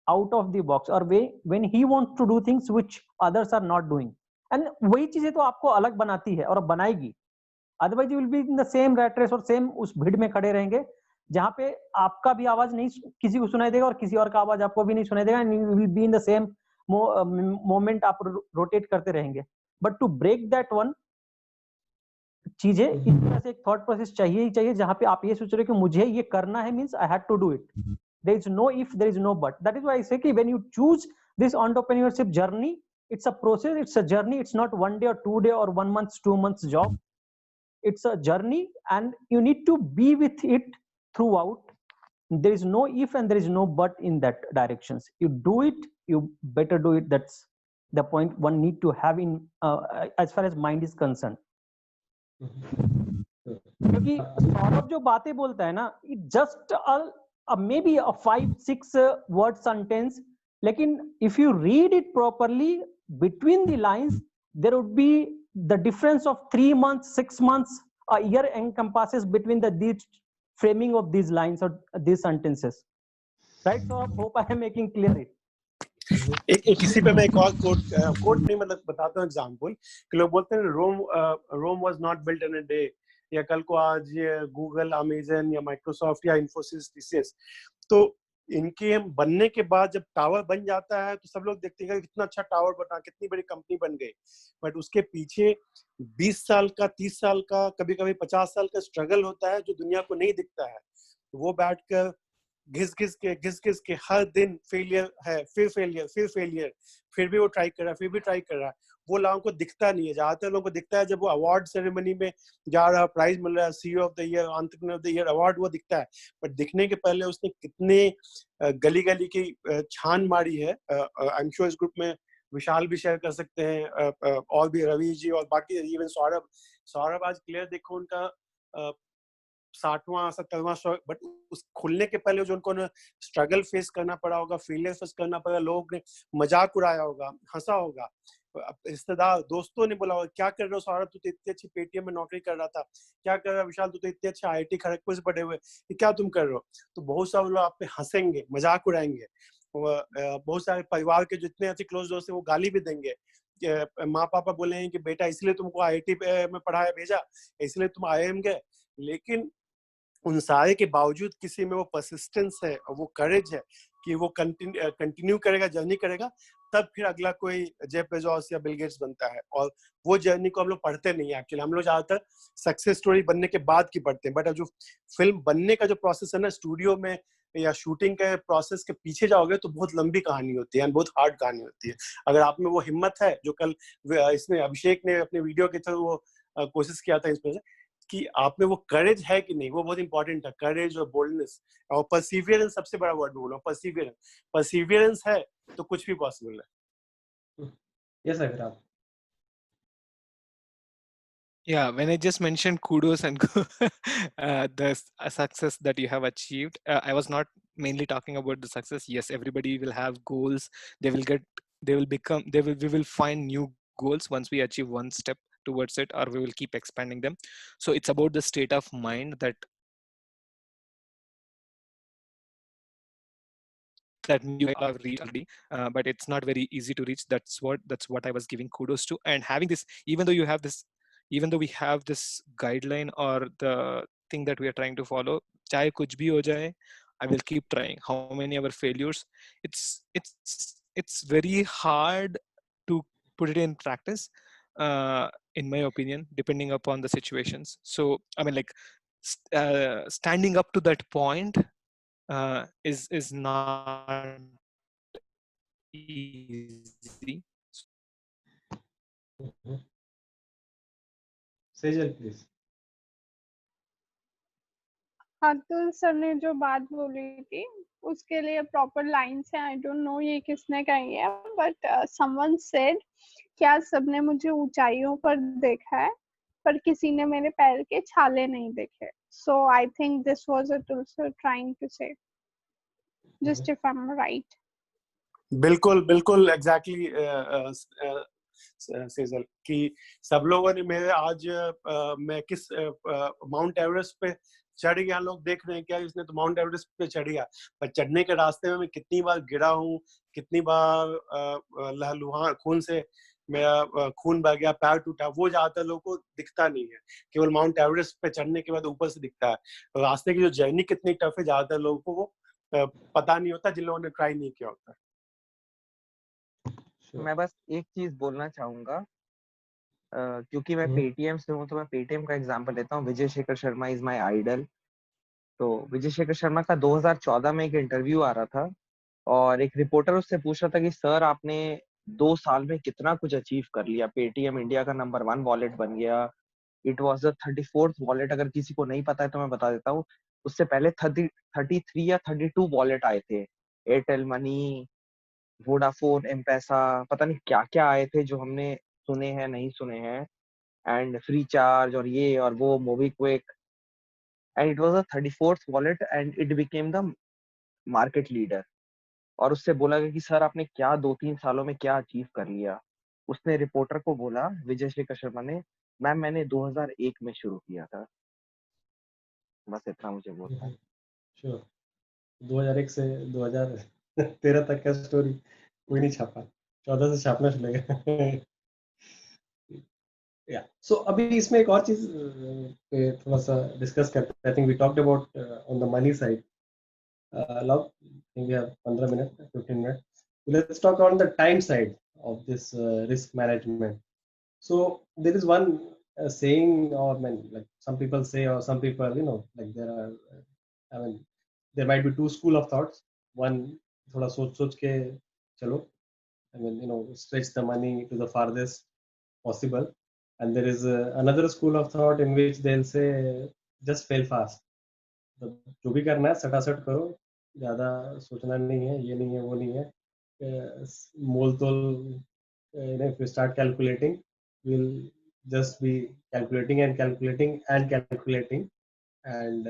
out of the box, or when he wants to do things which others are not doing. And वही चीजें तो आपको अलग बनाती है और बनाएगी. Otherwise you will be in the same rat race और same उस भीड़ में खड़े रहेंगे जहाँ पे आपका भी आवाज नहीं किसी को सुनाई देगा और किसी और का आवाज आपको भी नहीं सुनाई देगा. And you will be in the same moment आप रोटेट करते रहेंगे. But to break that one, चीजें इस तरह से एक थॉट प्रोसेस चाहिए ही चाहिए जहां पे आप ये सोच रहे हो कि मुझे ये करना है, means I had to do it. There is no if, there is no but. That is why I say कि when you choose this entrepreneurship journey, it's a process, it's a journey. It's not 1 day or 2 day or 1 month 2 months job. It's a journey and you need to be with it throughout. There is no if and there is no but in that directions. You do it, you better do it. That's the point one need to have in as far as mind is concerned. क्योंकि सौरभ जो बातें बोलता है ना, it just maybe a 5-6 word sentence, लेकिन if you read it properly between the lines, there would be the difference of 3 months, 6 months, a year encompasses between these framing of these lines or these sentences. Right? So I hope I am making clear it. एक इसी पे मैं एक और coat नहीं, मतलब बताता हूँ एग्जांपल कि लोग बोलते हैं Rome was not built in a day, या कल को आज ये गूगल, अमेज़न या माइक्रोसॉफ्ट या इन्फोसिस, टीसीएस. तो इनके बनने के बाद जब टावर बन जाता है तो सब लोग देखते हैं कि कितना अच्छा टावर बना, कितनी बड़ी कंपनी बन गई, बट उसके पीछे 20 साल का, 30 साल का, कभी कभी 50 साल का स्ट्रगल होता है जो दुनिया को नहीं दिखता है। वो बैठकर घिस घिस के हर दिन फेलियर है, फिर फेलियर, फिर फेलियर, फिर भी वो ट्राई कर रहा है, फिर भी ट्राई कर रहा है। वो लोगों को दिखता नहीं है। ज्यादातर लोगों को दिखता है जब वो अवार्ड सेरेमनी में जा रहा है, प्राइज मिल रहा है, CEO of the year, entrepreneur of the year award, वो दिखता है। बट दिखने के पहले उसने कितने गली गली की छान मारी है। आई एम श्योर इस ग्रुप में विशाल भी शेयर कर सकते हैं, और भी रवि जी और बाकी, इवन सौरभ आज क्लियर देखो उनका 60वां 70वां, बट उस खुलने के पहले जो उनको स्ट्रगल फेस करना पड़ा होगा, फेलियर फेस करना पड़ा, लोग ने मजाक उड़ाया होगा, हंसा होगा, रिश्तेदार दोस्तों ने बोला होगा क्या कर रहे हो सौरभ, तू तो इतनी अच्छी पेटीएम में नौकरी कर रहा था, क्या कर रहा है विशाल, तू तो इतने अच्छे आईआईटी खड़गपुर से पढ़े हुए, क्या तुम कर रहे हो। तो बहुत सारे लोग आप पे हंसेंगे, मजाक उड़ाएंगे। बहुत सारे परिवार के जितने अच्छे क्लोज दोस्त हैं वो गाली भी देंगे। माँ पापा बोलेंगे कि बेटा इसलिए तुमको आईआईटी में पढ़ाया भेजा, इसलिए तुम आईआईएम गए। लेकिन उन सारे के बावजूद किसी में वो परसिस्टेंस है और वो करेज है कि वो कंटिन्यू करेगा, जर्नी करेगा, तब फिर अगला कोई जेफ बेजोस या बिल गेट्स बनता है। और वो जर्नी को हम लोग पढ़ते नहीं है एक्चुअली, हम लोग ज्यादातर सक्सेस स्टोरी बनने के बाद की पढ़ते हैं। बट जो फिल्म बनने का जो प्रोसेस है ना, स्टूडियो में या शूटिंग के प्रोसेस के पीछे जाओगे तो बहुत लंबी कहानी होती है, बहुत हार्ड कहानी होती है। अगर आप में वो हिम्मत है जो कल इसमें अभिषेक ने अपने वीडियो के थ्रू वो कोशिश किया था इसमें कि आप में वो करेज है कि नहीं, वो बहुत इंपॉर्टेंट है, करेज और बोल्डनेस और परसिवियरेंस। सबसे बड़ा वर्ड बोलो, परसिवियरेंस है तो कुछ भी पॉसिबल है। यस अगर आप Yeah, when I just mentioned kudos and the success that you have achieved, I was not mainly talking about the success. Yes, everybody will have goals. We will find new goals once we achieve one step towards it, or we will keep expanding them. So it's about the state of mind that you have reached already, but it's not very easy to reach. That's what I was giving kudos to. And having this, even though we have this guideline or the thing that we are trying to follow, chahe kuch bhi ho jaye, I will keep trying. How many ever failures, it's very hard to put it in practice, in my opinion, depending upon the situations. So I mean, like standing up to that point is not easy. Sejal please. Atul sir ने जो बात बोली थी उसके लिए proper lines है, आई don't no ये किसने कही है, बट समवन सेड क्या सबने मुझे ऊंचाइयों पर देखा है पर किसी ने मेरे पैर के छाले नहीं देखे। So I think this was Atul sir trying to say, just if I am right. बिल्कुल एग्जैक्टली सेजल कि सब लोगों ने मेरे आज मैं किस माउंट एवरेस्ट पे चढ़ गया, लोग देख रहे हैं क्या इसने तो माउंट एवरेस्ट पे चढ़ गया, पर चढ़ने के रास्ते में मैं कितनी बार गिरा हूँ, कितनी बार लहलुहान खून से मेरा खून बह गया, पैर टूटा, वो ज्यादातर लोगों को दिखता नहीं है। केवल माउंट एवरेस्ट पे चढ़ने के बाद ऊपर से दिखता है। रास्ते की जो जर्नी कितनी टफ है ज्यादातर लोगों को वो पता नहीं होता, जिन लोगों ने ट्राई नहीं किया होता। मैं बस एक चीज बोलना चाहूंगा, क्योंकि मैं पेटीएम से हूँ तो मैं पेटीएम का एग्जांपल लेता हूँ। Vijay Shekhar Sharma is my idol. तो विजय शेखर शर्मा का 2014 में एक इंटरव्यू आ रहा था और एक रिपोर्टर उससे पूछ रहा था कि सर आपने 2 साल में कितना कुछ अचीव कर लिया, पेटीएम इंडिया का नंबर 1 वॉलेट बन गया, it was the 34th wallet. अगर किसी को नहीं पता है तो मैं बता देता हूँ, उससे पहले 33 या 32 वॉलेट आए थे, एयरटेल मनी, वोडाफोन, एम-पैसा, पता नहीं क्या क्या आए थे जो हमने सुने हैं नहीं सुने हैं, एंड फ्री चार्ज और ये और वो, MobiKwik, and it was the 34th wallet and it became the market leader. और उससे बोला गया कि सर आपने क्या 2-3 सालों में क्या अचीव कर लिया। उसने रिपोर्टर को बोला, विजय शेखर शर्मा ने, मैम मैंने 2001 में शुरू किया था। बस इतना मुझे बोलना है। श्योर 2001 से 2013 तक का स्टोरी कोई नहीं छापा, 14 से छापना चलेगा। या सो अभी इसमें एक और चीज पे थोड़ा सा डिस्कस करते हैं। I think we talked about on the money side. think we have 15 minutes, 15 minutes. Let's talk on the time side of this risk management. So there is one saying, or like some people say, or some people, like there are, I mean, there might be two school of thoughts. One, thoda soch ke chalo. I mean, stretch the money to the farthest possible. And there is another school of thought in which they'll say, just fail fast. तो जो भी करना है सटासट करो, ज्यादा सोचना नहीं है, ये नहीं है, वो नहीं है, मोल तोल, if we start calculating, we'll just be calculating and calculating and calculating, and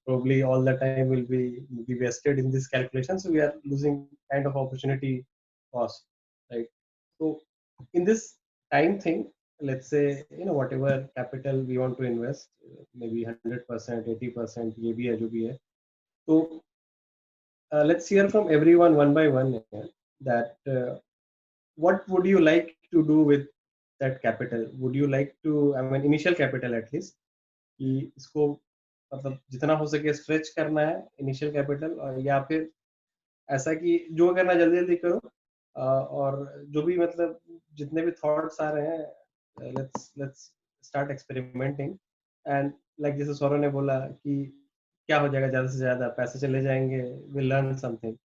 probably all the time will be wasted in this calculation, so we are losing kind of opportunity cost, right? So in this time thing, let's say whatever capital we want to invest, maybe 100%, 80%, ये भी है जो भी है, तो let's hear from everyone one by one that what would you like to do with that capital? Would you like to, I mean, initial capital at least, कि इसको मतलब जितना हो सके स्ट्रेच करना है इनिशियल कैपिटल, और या फिर ऐसा कि जो करना जल्दी जल्दी करो, और जो भी मतलब जितने भी थॉट्स आ रहे हैं, let's start experimenting, and like जैसे सौरव ने बोला कि क्या हो जाएगा ज्यादा से ज्यादा पैसे चले जाएंगे, will learn something,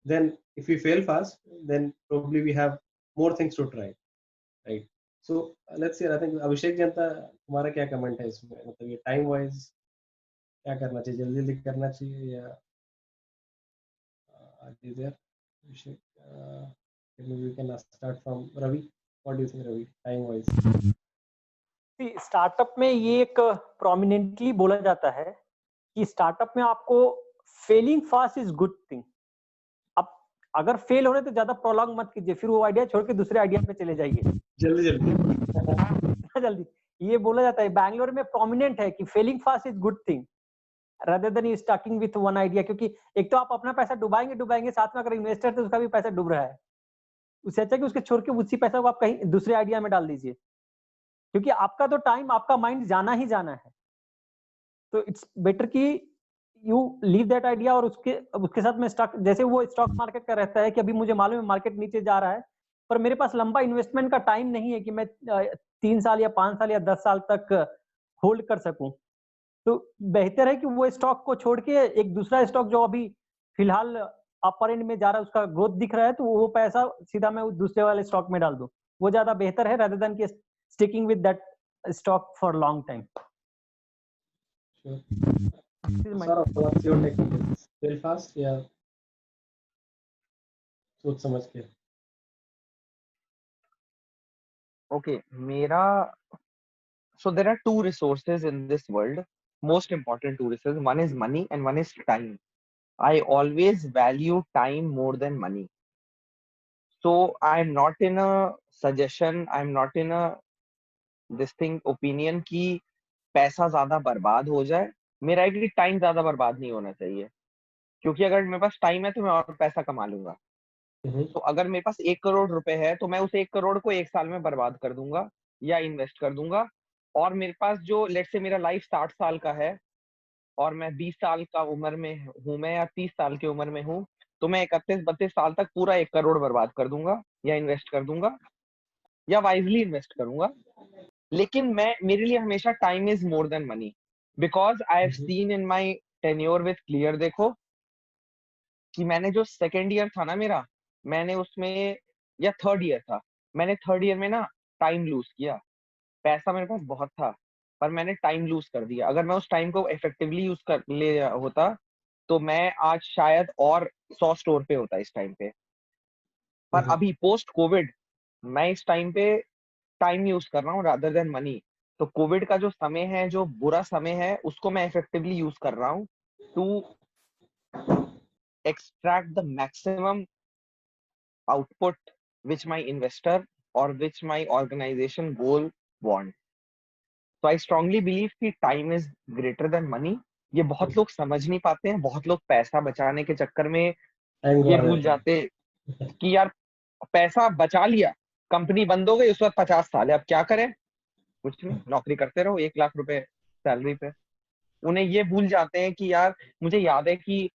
then if we fail fast then probably we have more things to try, right? So let's see, I think Abhishek जनता, तुम्हारा क्या कमेंट है इसमें, मतलब ये टाइम वाइज क्या करना चाहिए, जल्दी जल्दी करना चाहिए या आगे देर? अभिषेक, maybe we can start from Ravi. What do you think, Ravi, time wise? Startup में ये एक प्रोमिनेंटली बोला जाता है कि स्टार्टअप में आपको failing fast is good thing. अब अगर फेल हो रहे तो ज्यादा प्रोलॉन्ग मत कीजिए, फिर वो आइडिया छोड़ के दूसरे आइडिया पे चले जाइए जल्दी जल्दी जल्दी। ये बोला जाता है, बैंगलोर में प्रोमिनेंट है कि failing fast is good thing rather than sticking with one idea, क्योंकि एक तो आप अपना पैसा डुबाएंगे, साथ में अगर इन्वेस्टर तो उसका भी पैसा डूब रहा है। उससे अच्छा कि उसके छोड़ के उसी पैसा को आप कहीं दूसरे आइडिया में डाल दीजिए, क्योंकि आपका तो टाइम, आपका माइंड जाना ही जाना है। तो इट्स बेटर कि यू लीव दैट आइडिया और उसके साथ में स्टॉक, जैसे वो स्टॉक मार्केट का रहता है कि अभी मुझे मालूम है मार्केट नीचे जा रहा है, पर मेरे पास लंबा इन्वेस्टमेंट का टाइम नहीं है कि मैं 3 साल या 5 साल या 10 साल तक होल्ड कर सकूं। तो बेहतर है कि वो स्टॉक को छोड़ के एक दूसरा स्टॉक जो अभी फिलहाल अपर एंड में जा रहा है, उसका ग्रोथ दिख रहा है, तो वो पैसा सीधा मैं दूसरे वाले स्टॉक में डाल दूं, वो ज्यादा बेहतर है rather than कि sticking with that stock for long time. Sure. Sir, what's your take on this? Fail fast या सोच समझ के? Okay, so there are two resources in this world, most important two resources. One is money and one is time. I always value time more than money. So I'm not in a suggestion, I'm not in a opinion कि पैसा ज्यादा बर्बाद हो जाए। मेरा है कि time ज्यादा बर्बाद नहीं होना चाहिए, क्योंकि अगर मेरे पास टाइम है तो मैं और पैसा कमा लूंगा। तो अगर मेरे पास 1 करोड़ रुपए है तो मैं उस 1 करोड़ को 1 साल में बर्बाद कर दूंगा या इन्वेस्ट कर दूंगा। और मेरे पास जो लेट्स से मेरा लाइफ 60 साल का है और मैं 20 साल का उम्र में हूँ मैं या 30 साल की उम्र में हूँ, तो मैं 31-32 साल तक पूरा 1 करोड़ बर्बाद कर दूंगा या इन्वेस्ट कर दूंगा या वाइजली इन्वेस्ट करूंगा। लेकिन मेरे लिए हमेशा time is more than money, because I have seen in my tenure with clear, देखो कि मैंने जो सेकेंड ईयर था ना मेरा, मैंने उसमें, या थर्ड ईयर था, मैंने थर्ड ईयर में ना टाइम लूज किया। पैसा मेरे पास बहुत था पर मैंने टाइम लूज कर दिया। अगर मैं उस टाइम को इफेक्टिवली यूज कर ले होता तो मैं आज शायद और 100 स्टोर पे होता इस टाइम पे। पर अभी पोस्ट कोविड मैं इस टाइम पे टाइम यूज कर रहा हूँ रादर देन मनी। तो कोविड का जो समय है, जो बुरा समय है, उसको मैं इफेक्टिवली यूज कर रहा हूँ to extract the maximum output which my investor or which my organization goal want. So I strongly believe कि time is greater than money. ये बहुत लोग समझ नहीं पाते हैं, बहुत लोग पैसा बचाने के चक्कर में ये भूल जाते कि यार पैसा बचा लिया, कंपनी बंद हो गई, उस वक्त 50 साल है, अब क्या करें? कुछ नहीं, नौकरी करते रहो 1 लाख रुपए सैलरी पे। उन्हें ये भूल जाते हैं कि यार मुझे याद है कि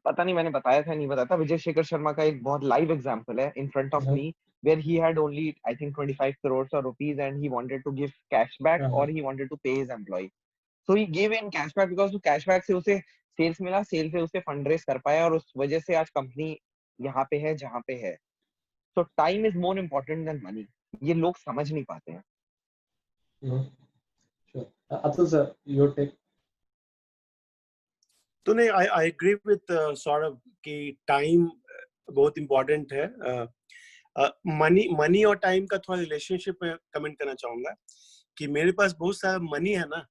पता नहीं मैंने बताया था नहीं बताया था, विजय शेखर शर्मा का एक बहुत लाइव एग्जांपल है in front of me, where he had only I think 25 crores or rupees and he wanted to give cashback or he wanted to pay his employee. So he gave in cashback because तो cashback से उसे sales मिला, cell से उसे fund raise कर पाया और उस वजह से आज कंपनी यहाँ पे है जहाँ पे है. So time is more important than money. ये लोग समझ नहीं पाते हैं. Sure. Atul sir, your take. तो नहीं, आई एग्री विद सौरभ कि टाइम बहुत इम्पोर्टेंट है. मनी और टाइम का थोड़ा रिलेशनशिप में कमेंट करना चाहूंगा कि मेरे पास बहुत सारा मनी है ना,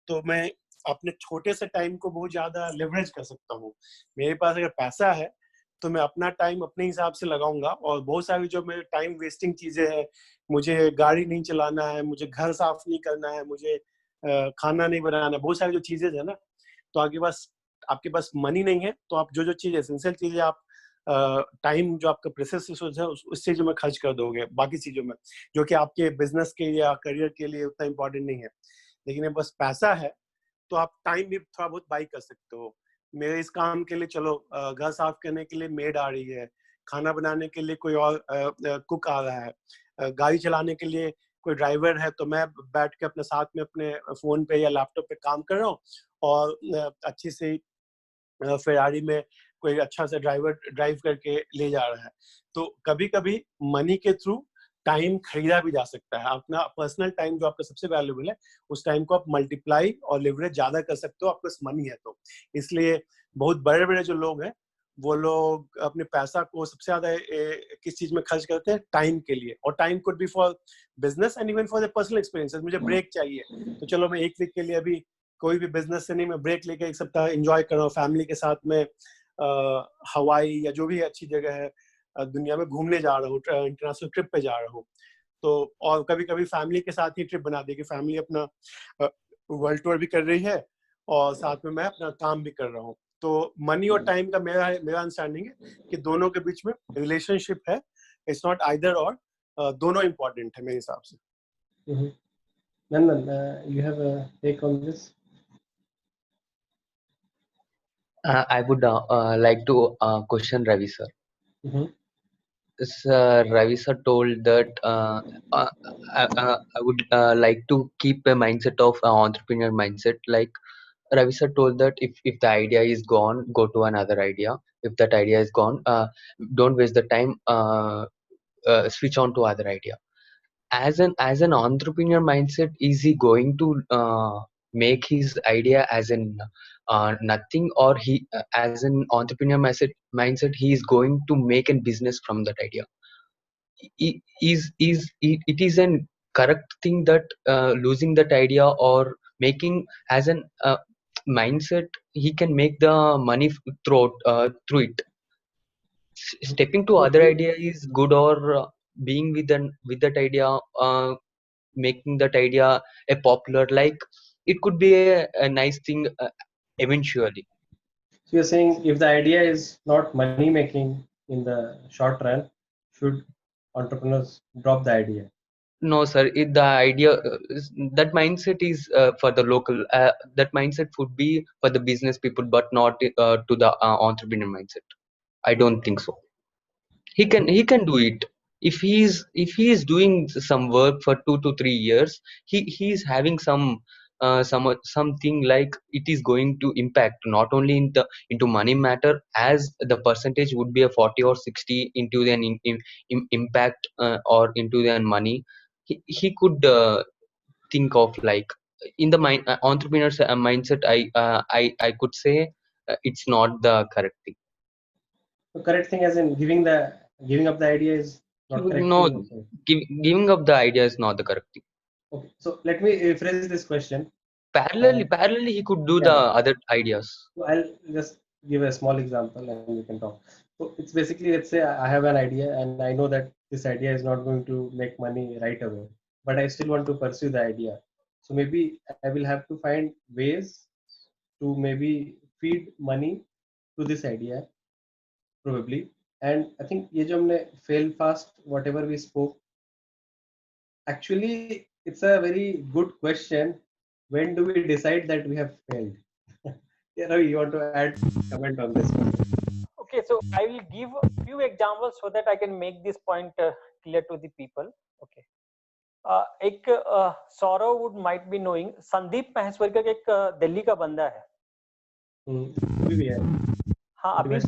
तो मैं अपने छोटे से टाइम को बहुत ज्यादा लेवरेज कर सकता हूँ. मेरे पास अगर पैसा है तो मैं अपना टाइम अपने हिसाब से लगाऊंगा, और बहुत सारी जो मेरे टाइम वेस्टिंग चीजें हैं, मुझे गाड़ी नहीं चलाना है, मुझे घर साफ नहीं करना है, मुझे खाना नहीं बनाना, बहुत सारी जो चीजें है ना, तो आपके पास मनी नहीं है तो आप जो चीज एसेंशियल चीजें आप टाइम जो आपका प्रेशियस रिसोर्स है उस चीजों में खर्च कर दोगे, बाकी चीजों में जो कि आपके बिजनेस के या करियर के लिए उतना इम्पोर्टेंट नहीं है. लेकिन बस पैसा है तो आप टाइम भी थोड़ा बहुत बाई कर सकते हो. मेरे इस काम के लिए चलो घर साफ करने के लिए मेड आ रही है, खाना बनाने के लिए कोई और कुक आ रहा है, गाड़ी चलाने के लिए कोई ड्राइवर है, तो मैं बैठ के अपने साथ में अपने फोन पे या लैपटॉप पे काम कर रहा हूँ और अच्छी से फेरारी में कोई अच्छा सा ड्राइवर ड्राइव करके ले जा रहा है. तो कभी कभी मनी के थ्रू टाइम खरीदा भी जा सकता है. अपना पर्सनल टाइम जो आपका सबसे वैल्यूबल है, उस टाइम को आप मल्टीप्लाई और लिवरेज ज्यादा कर सकते हो आपके पास मनी है तो. इसलिए बहुत बड़े बड़े जो लोग हैं वो लोग अपने पैसा को सबसे ज्यादा किस चीज में खर्च करते हैं? टाइम के लिए. और time could be for business and even for the personal experiences. मुझे ब्रेक चाहिए तो चलो मैं 1 वीक के लिए अभी कोई भी बिजनेस से नहीं, मैं ब्रेक लेके 1 सप्ताह एंजॉय कर रहा हूँ फैमिली के साथ में, हवाई या जो भी अच्छी जगह है दुनिया में घूमने जा रहा हूँ, इंटरनेशनल ट्रिप पे जा रहा हूँ. तो और कभी कभी फैमिली के साथ ही ट्रिप बना दी कि फैमिली अपना वर्ल्ड टूर भी कर रही है और साथ में मैं अपना काम भी कर रहा हूँ. तो मनी और टाइम का मेरा अंडरस्टैंडिंग है कि दोनों के बीच में रिलेशनशिप है. इट्स नॉट आइदर और, दोनों इम्पोर्टेंट है मेरे हिसाब से. Nandan, you have a take on this? I would like to question Ravi sir. Sir, Ravi sir told that I would like to keep a mindset of entrepreneur mindset. Like Ravi sir told that if the idea is gone, go to another idea. If that idea is gone, don't waste the time. Switch on to other idea. As an entrepreneur mindset, is he going to make his idea as in nothing, or he as an entrepreneur mindset he is going to make a business from that idea? It is an correct thing that losing that idea or making as an mindset he can make the money through it? Stepping to other idea is good, or being with that idea, making that idea a popular, like it could be a nice thing eventually. So you're saying if the idea is not money making in the short run, should entrepreneurs drop the idea? No sir, the idea that mindset is for the local, that mindset would be for the business people, but not to the entrepreneur mindset. I don't think so. He can do it if he is doing some work for 2 to 3 years. He is having something like it is going to impact not only into money matter, as the percentage would be a 40 or 60 into the impact or into the money. He could think of like in the mind entrepreneur's mindset. I could say it's not the correct thing. The correct thing as in giving up the idea is not correct. No, giving up the idea is not the correct thing. Okay, so let me rephrase this question. Parallelly he could do the other ideas. So I'll just give a small example and we can talk. So it's basically, let's say I have an idea and I know that this idea is not going to make money right away, but I still want to pursue the idea. So maybe I will have to find ways to maybe feed money to this idea, probably. And I think ये जो हमने fail fast, whatever we spoke, actually it's a very good question. When do we decide that we have failed? Yeah, Ravi, you want to add comment on this one? so I will give a few examples so that I can make this point clear to the people. Okay. एक Saurav would might be knowing, Sandeep Maheshwari का एक दिल्ली का बंदा है. भी है. हाँ, अभी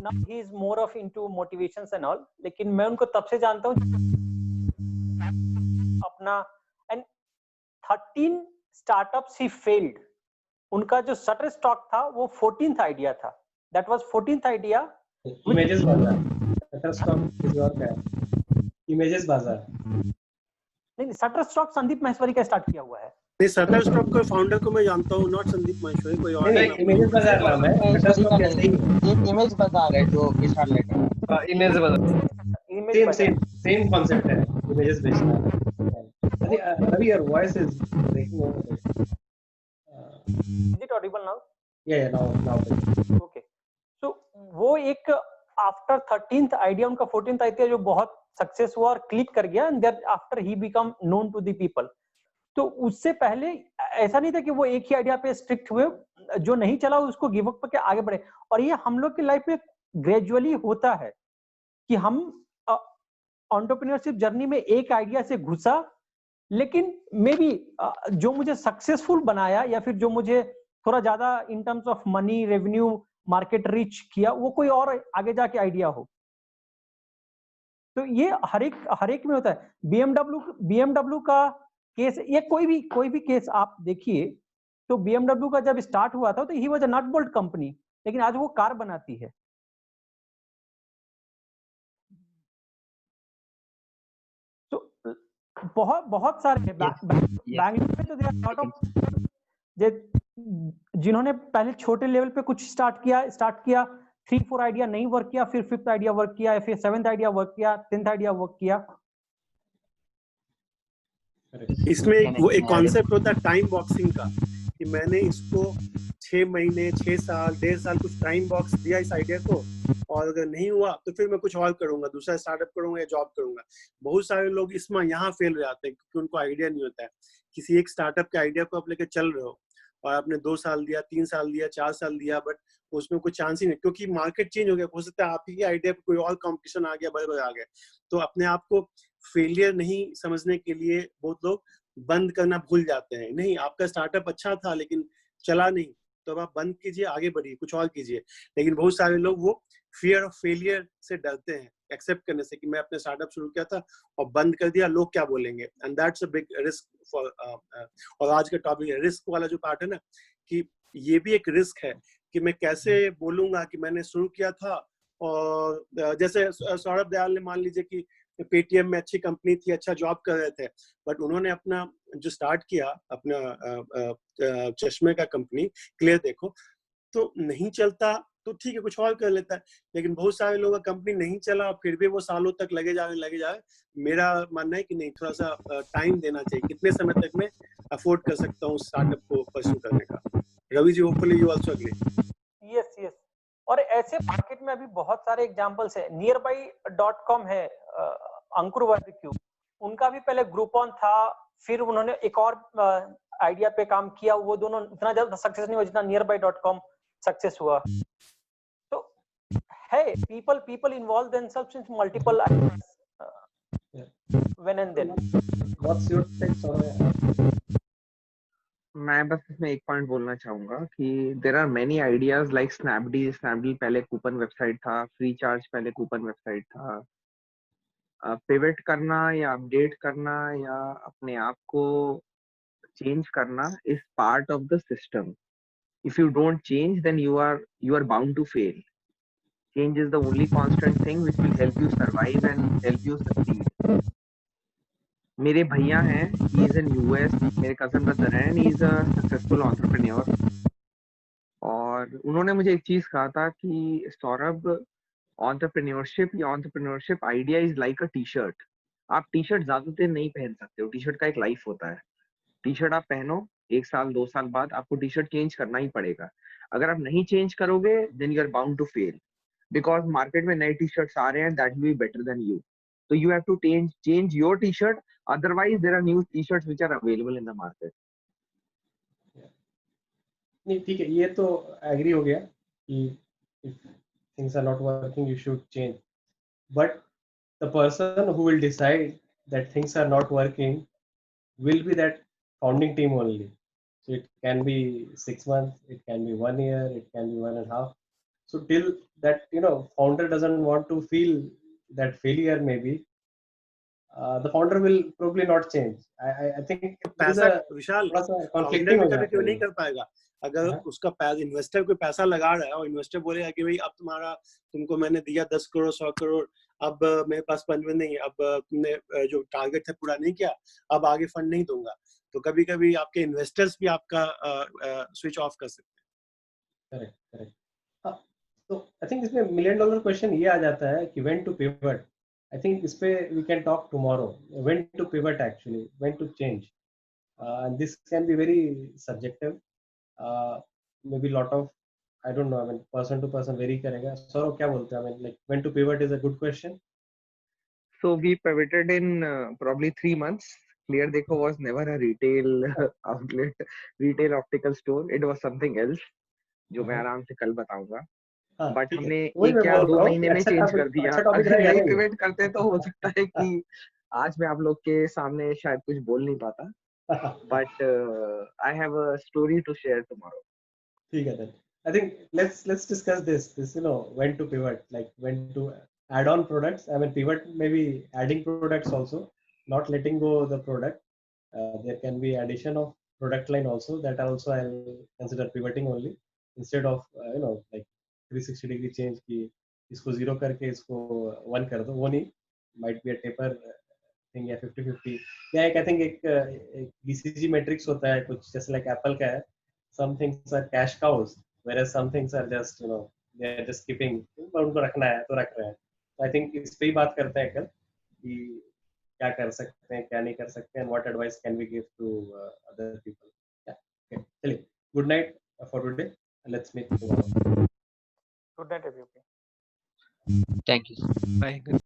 now he is more of into motivations and all, लेकिन मैं उनको तब से जानता हूँ अपना, and 13 startups he failed. उनका जो शटर स्टॉक था वो 14th आइडिया था. That was 14th idea. Images बाजार. शटर स्टॉक किसी और का है. Images बाजार. नहीं, शटर स्टॉक संदीप महेश्वरी का स्टार्ट किया हुआ है. नहीं, शटर स्टॉक को फाउंडर को मैं जानता हूँ, नॉट संदीप महेश्वरी, कोई और नहीं, इमेजेस बाजार नाम है. शटर स्टॉक कैसे ही इमेज बाजार है जो विशाल लेकर. इमेज बाजार. सेम कॉन्सेप्ट है. इमेजेस बेचना. अरे Ravi, your voice is breaking over. Is it audible now? Yeah, now. Okay. So वो एक आफ्टर 13th आइडिया, उनका 14th आइडिया जो बहुत सक्सेस हुआ और क्लिक कर गया, and thereafter he become known to the people. तो उससे पहले ऐसा नहीं था कि वो एक ही आइडिया पे स्ट्रिक्ट हुए, जो नहीं चला उसको गिव अप करके आगे बढ़े. और ये हम लोग की लाइफ में ग्रेजुअली होता है कि हम एंटरप्रेन्योरशिप जर्नी में एक आइडिया से घुसा, लेकिन मे बी जो मुझे सक्सेसफुल बनाया या फिर जो मुझे थोड़ा ज्यादा in terms of money, revenue, market reach किया, वो कोई और आगे जाके आइडिया हो. तो ये हर एक में होता है. BMW का केस, ये कोई भी केस आप देखिए, तो BMW का जब स्टार्ट हुआ था तो he was a nut bolt company, लेकिन आज वो कार बनाती है. तो बहुत सारे बैंगलोर में तो देयर आर लॉट ऑफ जिन्होंने पहले छोटे लेवल पे कुछ स्टार्ट किया 3-4 आइडिया नहीं वर्क किया, फिर 5th आइडिया वर्क किया, फिर 7th आइडिया वर्क किया, 10th आइडिया वर्क किया. इसमें वो एक कॉन्सेप्ट होता है टाइम बॉक्सिंग का, कि मैंने इसको 6 महीने, 6 साल, 1.5 साल कुछ टाइम बॉक्स दिया इस आइडिया को, और अगर नहीं हुआ तो फिर मैं कुछ और करूंगा, दूसरा स्टार्टअप करूंगा या जॉब करूंगा. बहुत सारे लोग इसमें यहाँ फेल हो जाते हैं क्योंकि उनको आइडिया नहीं होता है. किसी एक स्टार्टअप के आइडिया को आप लेकर चल रहे हो और आपने 2 साल दिया, 3 साल दिया, 4 साल दिया, बट उसमें कोई चांस ही नहीं, क्योंकि मार्केट चेंज हो गया. हो सकता है आप ही के आइडिया पे कोई और कंपटीशन आ गया, बड़े आ गए. तो अपने आप को फेलियर नहीं समझने के लिए बहुत लोग बंद करना भूल जाते हैं. नहीं, आपका स्टार्टअप अच्छा था लेकिन चला नहीं, तो अब आप बंद कीजिए, आगे बढ़िए, कुछ और कीजिए. लेकिन बहुत सारे लोग वो फियर ऑफ फेलियर से डरते हैं एक्सेप्ट करने से, कि मैं अपने स्टार्टअप शुरू किया था और बंद कर दिया, लोग क्या बोलेंगे. And that's a big risk for. और आज का टॉपिक है रिस्क वाला जो पार्ट है ना, कि ये भी एक रिस्क है कि मैं कैसे बोलूंगा कि मैंने शुरू किया था. और जैसे सौरभ दयाल ने मान लीजिए कि पेटीएम में अच्छी कंपनी थी, अच्छा जॉब कर रहे थे, बट उन्होंने अपना जो स्टार्ट किया, अपना चश्मे का कंपनी क्लियर देखो, तो नहीं चलता तो ठीक है, कुछ और कर लेता है. लेकिन बहुत सारे लोगों का कंपनी नहीं चला, फिर भी वो सालों तक लगे जाए. मेरा मानना है कि नहीं, थोड़ा सा टाइम देना चाहिए. कितने समय तक मैं अफोर्ड कर सकता हूँ स्टार्टअप को परस्यू करने का. Ravi ji, hopefully you also agree. Yes. और ऐसे मार्केट में अभी बहुत सारे एग्जांपल्स है. nearby.com है, अंकुर वर्बिक्यू, उनका भी पहले ग्रुपऑन था, फिर उन्होंने एक और आइडिया पे काम किया. वो दोनों इतना ज्यादा सक्सेस नहीं हुआ जितना nearby.com सक्सेस हुआ. तो है people involve themselves in multiple ideas when and then. What's your take, Saurabh? मैं बस इसमें एक पॉइंट बोलना चाहूंगा कि there are many ideas like Snapdeal पहले कूपन वेबसाइट था, फ्री चार्ज पहले कूपन वेबसाइट था. पिवट करना या अपडेट करना या अपने आप को चेंज करना is part of the system. If you don't change then you are bound to fail. Change is the only constant thing which will help you survive and help you succeed. मेरे भैया हैं, he is in US, मेरे cousin brother हैं, he is a successful entrepreneur. और उन्होंने मुझे एक चीज कहा था कि Saurabh, entrepreneurship idea is like a T shirt. आप टी शर्ट ज्यादा देर नहीं पहन सकते हो. टी शर्ट का एक लाइफ होता है. टी शर्ट आप पहनो, 1 साल 2 साल बाद आपको टी शर्ट चेंज करना ही पड़ेगा. अगर आप नहीं चेंज करोगे then you are bound to fail, because market में नए टी शर्ट्स आ रहे हैं that will be better than you. So you have to change your t-shirt, otherwise there are new t-shirts which are available in the market. नहीं, ठीक है, ये तो एग्री हो गया कि things are not working, you should change. But the person who will decide that things are not working will be that founding team only. So it can be 6 months, it can be 1 year, it can be 1.5. So till that founder doesn't want to feel that failure, maybe the founder will probably not change. I think it is पैसा a विशाल थोड़ा सा founder conflicting भी हो कभी जाता क्यों है नहीं ये। कर पाएगा अगर हाँ। उसका इन्वेस्टर कोई पैसा लगा रहा है और इन्वेस्टर बोलेगा कि भाई अब तुमको मैंने दिया 10 करोड़ 100 करोड़, अब मेरे पास फंड नहीं है, अब तुमने जो टारगेट है पूरा नहीं किया, अब आगे फंड नहीं दूंगा, तो कभी कभी आपके इन्वेस्टर्स भी आपका स्विच ऑफ कर सकते हैं। Correct correct. हाँ, तो आई थिंक इसमें $1 million क्वेश्चन ये आ जाता है कि when to pivot. I think इस पे we can talk tomorrow, when to pivot actually, when to change. This can be very subjective, may be lot of, I don't know, I mean person to person vary करेगा। सौरभ क्या बोलते हैं, I mean like when to pivot is a good question. So we pivoted in probably 3 months. Clear Dekho was never a retail outlet, retail optical store. It was something else, जो मैं आराम से कल बताऊंगा. हाँ, बट ठीक है, हमने वही एक मैं या बोल 2 रहा हूँ महीने कि में अच्छा चेंज टॉपिक, कर दिया. अच्छा टॉपिक अगर रहेगा नहीं नहीं। पिवट करते तो हो सकता है कि आज मैं आप लोग के सामने शायद कुछ बोल नहीं पाता. But I have a story to share tomorrow. ठीक है, then I think let's discuss this when to pivot, like when to add on products. I mean pivot, maybe adding products also, not letting go the product. There can be addition of product line also, that also I'll consider pivoting only, instead of like 360 degree change की इसको 0 करके इसको 1 कर दो, वो नहीं. Might be a taper thing या 50-50 या एक, I think एक BCG matrix होता है कुछ, जैसे like Apple का है. Some things are cash cows, whereas some things are just they are just keeping, उनको रखना है तो रख रहे हैं. So I think इस पे ही बात करते हैं कल कि क्या कर सकते हैं, क्या नहीं कर सकते हैं, and what advice can we give to other people. Yeah, okay, चलिए, good night for today, let's meet tomorrow. Good night, everybody. Thank you. Bye.